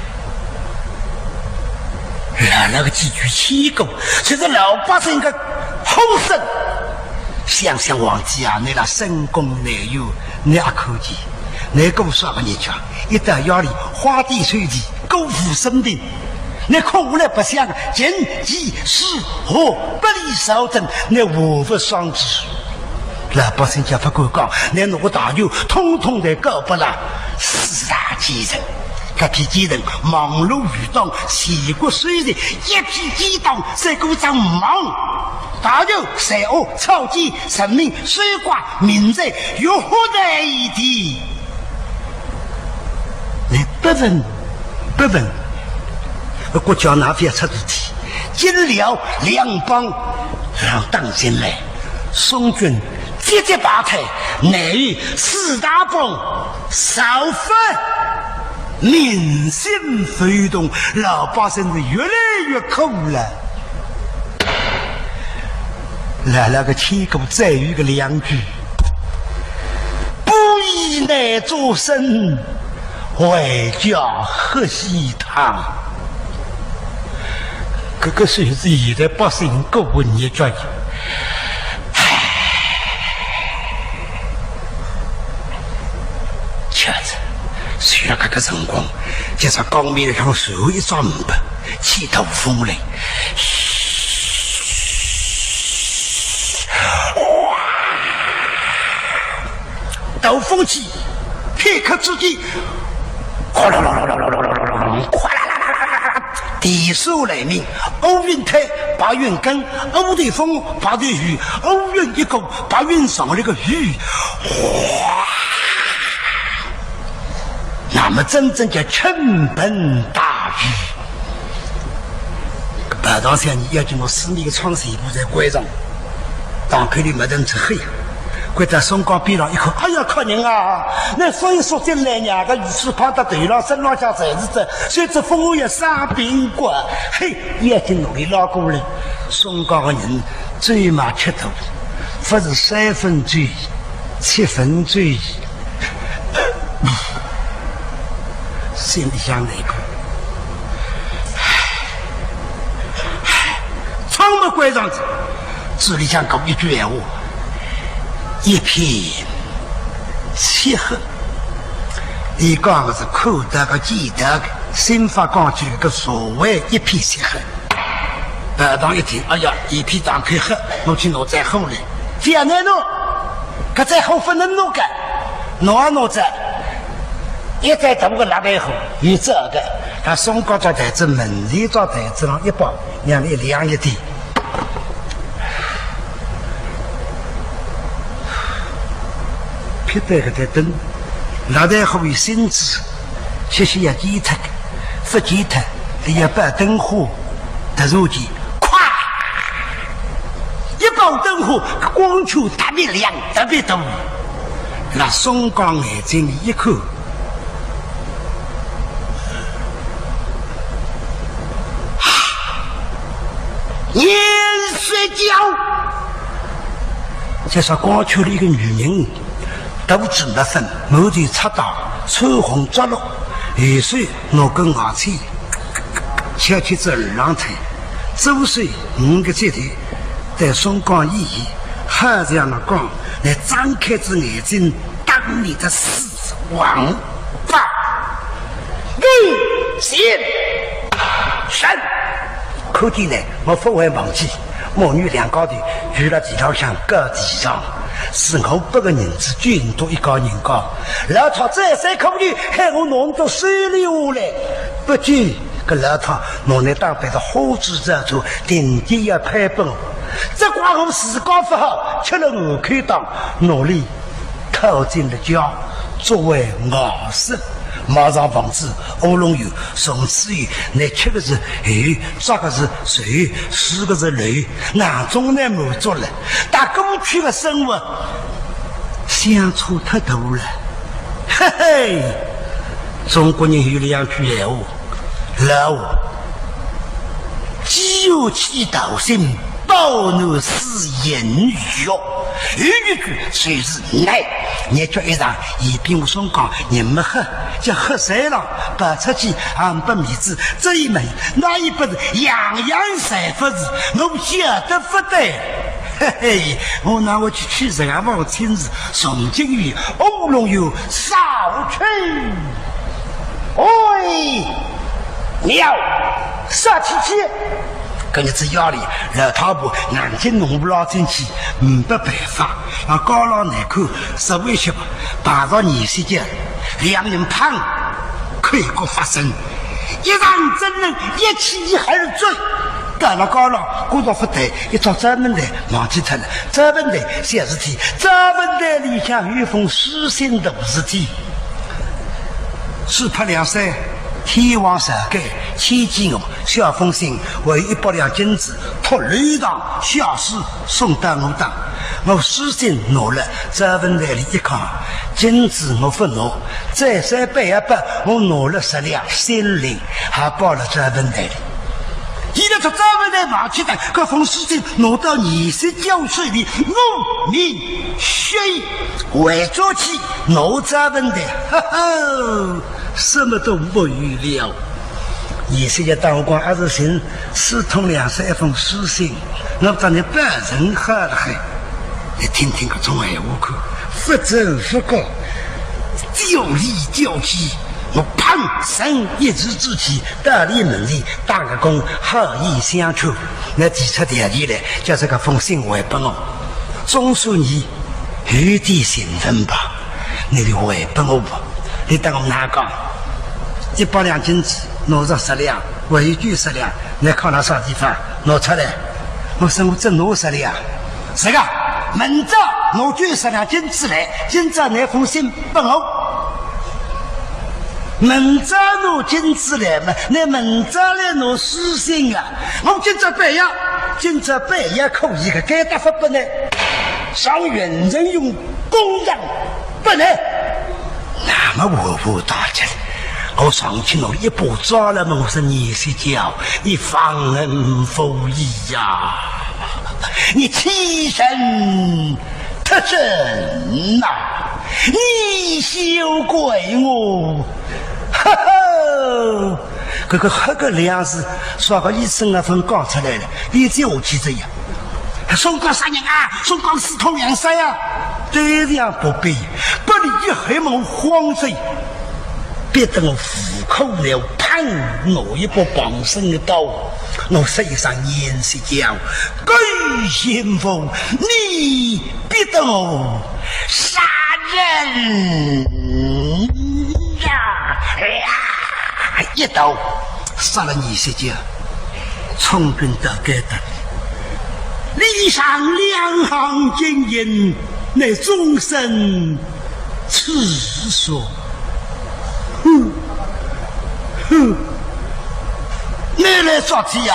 那个几句气功，就是老百姓个后生。想想王继啊，你那深宫难有，你也可见。你跟我说个你讲，一到夜里花地水地，狗虎生病。你哭来不想经济是和不离少等，你无法双知。老百姓家不敢讲，你那个大牛统统的搞不了四大基层。这批基层忙碌于东，齐国水人一批激动，这个张忙。大牛、山鸥、草鸡、神明、水瓜、民贼，有何在一体？你不问，不问，国家那边出事体，尽了两邦让当进来，宋军节节拔台，乃于四大帮少分。民心浮动，老百姓是越来越苦了。来了个千古再遇个两句，不以乃作声，为家喝稀汤。这个岁数现在百姓过问也专业。确实，虽然这个辰光，加上江面上最后一张五百，气头风来。斗风起，片刻之间，哗啦啦啦啦啦啦啦啦，哗啦啦啦啦啦啦，地手雷鸣，乌云台，白云根，乌的风，白的雨，乌云一勾，白云上了个雨，哗！那么真正叫倾盆大雨。白道山你要进我4米的窗纱布在关上，打开的没灯吃黑。怪在松江边上一看，哎呀，客人啊！那所以说进来两个鱼翅胖的头上身上下才是这，随着风雨上宾馆，嘿，眼睛努力拉过来。松江的人最嘛吃头，不是3分醉，7分醉。心里想那个，窗门关上去，嘴里想讲一句闲话。一片漆黑，你讲的是看得个记得的，新发讲起个所谓一片漆黑。白当一听，哎呀，一片打开黑，我去挪在后来，这样来弄，可在后不能弄个，挪啊挪着，一再怎么个拿来后，有这个，他松高照台子门里照台子上一包，让你亮一点。对个台灯，那台后有新子，谢谢也记他，不记他，你要把灯火，突然间，咵，一把灯火，光球特别亮，特别多。那松江眼睛里一看，烟水饺，这是光球的一个女人。肚子没分，毛头擦大，穿红着绿，耳水拿根牙签，悄悄在二郎腿，周岁5个节头，在松江一眼，好像那光，来张开只眼睛，当你的死亡吧！行，神，看见来，我不会忘记，母女两高头遇了几条像各地上。是500个人子均多一个人高，老太再三考虑，害我弄到水里下来。不久，个老太弄来当班的好子这处，定点要拍本。这怪我时光不好，吃了5口当，努力靠近了家，作为熬食。马上房子乌龙油，从此以那7个是鱼，8个是水，4个是雷，那种呢满足了。但过去的生活相处太多了，嘿嘿。中国人有2句闲话，老既有其道心，包容是言语哟。有一句虽是奶，你叫一场一边我松讲，你们喝叫喝谁了？把出去俺不米子，这一门那一不是样样三不是，我晓得不得。嘿嘿，我拿我去取人王亲自宋金玉乌龙油少去。喂，鸟杀气气。跟你这压力，老太婆眼睛弄不拉进去，没办法。啊，高浪难看，实为什么？爬到你世界，2人胖，开国发生，一场真人一起而追。到了高浪，过到不对，一找专门的忘记他了。专门的小事体，专门的里向有封书信的事体，是拍2三。天王上盖千金我小封信为100两金子托旅堂小事送到我当，我书信拿了，这问台里一看，金子我不拿，再3倍100我拿了10两心灵，还包了这问台里。现在从这问台忙起来，这封书信拿到29岁里我命血为做起拿这问台，哈哈，什么都没有了。20节当官20行，私通2是一封书信，我找你本人好了很，你听听个中外户口，不正不告，教义教气。我盼生一日之期，大理门里打个工，好意相处。我提出条件来，叫这个封信回本我，总算你有点信任吧？你就回本我吧。你等我哪讲？100两金子，拿着10两，回去10两，你看到啥地方拿出来？我说我真拿10两，这个明早拿去10两金子来，今朝那封信本我。明朝拿金子来嘛，那明朝来拿书信啊！我今朝半夜可以个，该打发不能上元人用公让不能。那么我大家，我上去拿一把抓了嘛，我说你是叫你忘恩负义呀，你欺身特身呐，你休怪我。哈哈，这个黑个粮食，说个医生那份讲出来了，你就我记着呀。宋光啥人啊？宋光4通2塞呀？这样不必，不理一黑毛慌水，别等我虎口了，判我一把绑身的刀，我身上严是叫，鬼心腹，你别等我杀人。一刀杀了20家，从军到该的，礼上2行金银，乃终身耻所。你来抓鸡呀？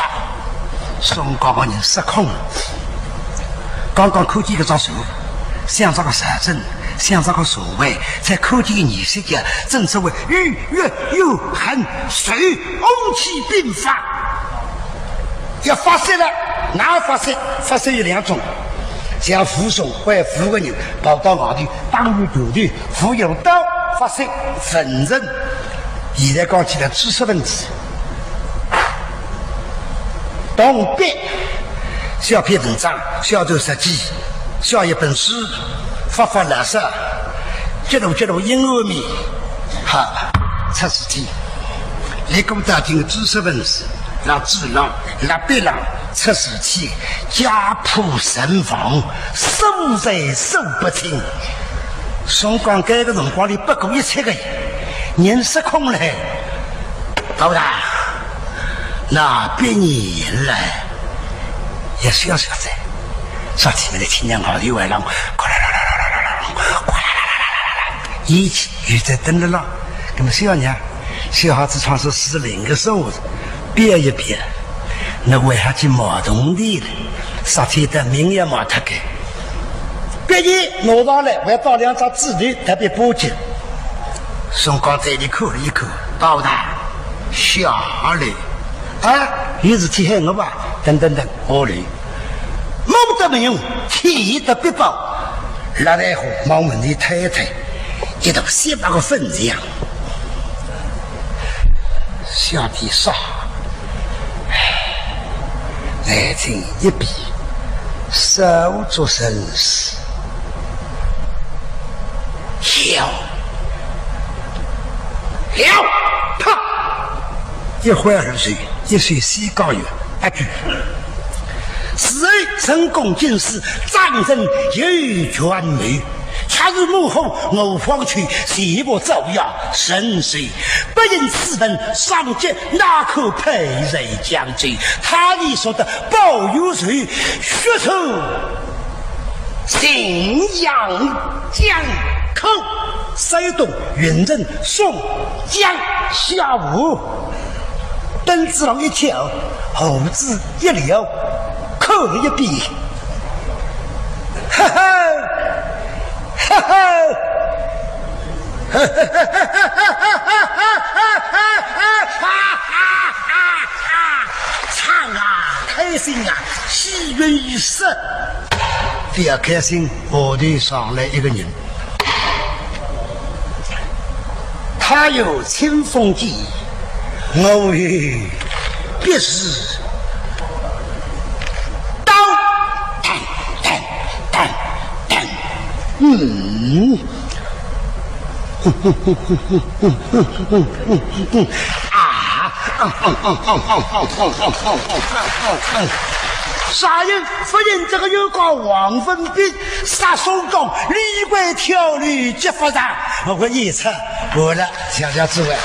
宋刚刚人失控了，刚刚看见一张书，想找个实证。想这个所谓，在科技的20家，正所谓日月有寒，水翁气并发。要发泄了，哪发泄？发泄有2种，像扶送或扶个人跑到外地，当有球队，扶用刀发泄愤人。现在讲起来，知识分子，动笔，写篇文章，写段设计，写一本书。发垃圾，接着阴暗面，哈，测试题。你给我打听知识分子，让智囊、让别人测试题，家破人亡，手在手不清。宋光改个辰光里不够100个人失控了，老大，那别年来也需要小子，上前面的青年好友来让过来。一起又在等着了，那么小娘，小孩子常是40个手子，憋一憋，那为啥去毛东地了？昨天的明也毛他给，别人拿上来，我要到2张纸条，特别报警。宋刚在里口了一口，老大下来啊，有事体害我吧？等，我来，梦得没用，天得必报，拉来后往门里抬一抬。一头7-8个分子样，下地杀，眼睛一闭，手足生死，了，啪！一挥而去，一水西高原，一句。此人成功进士，战争有权谋。恰如幕后偶方去，邪魔造谣神水，不因此本上街，哪可配人将军？他里说的保有谁？血手荥阳江口，山东云镇宋江下午，灯子郎一跳，猴子一撩，口一闭，哈哈。哈哈，哈哈哈！唱啊，开心啊，喜悦一时。比较开心，我队上来一个人，他有清风计，我与必是刀弹，杀人夫人这个有个王文斌杀手工，李怪条律极复杂，我一测我了，小小诸位。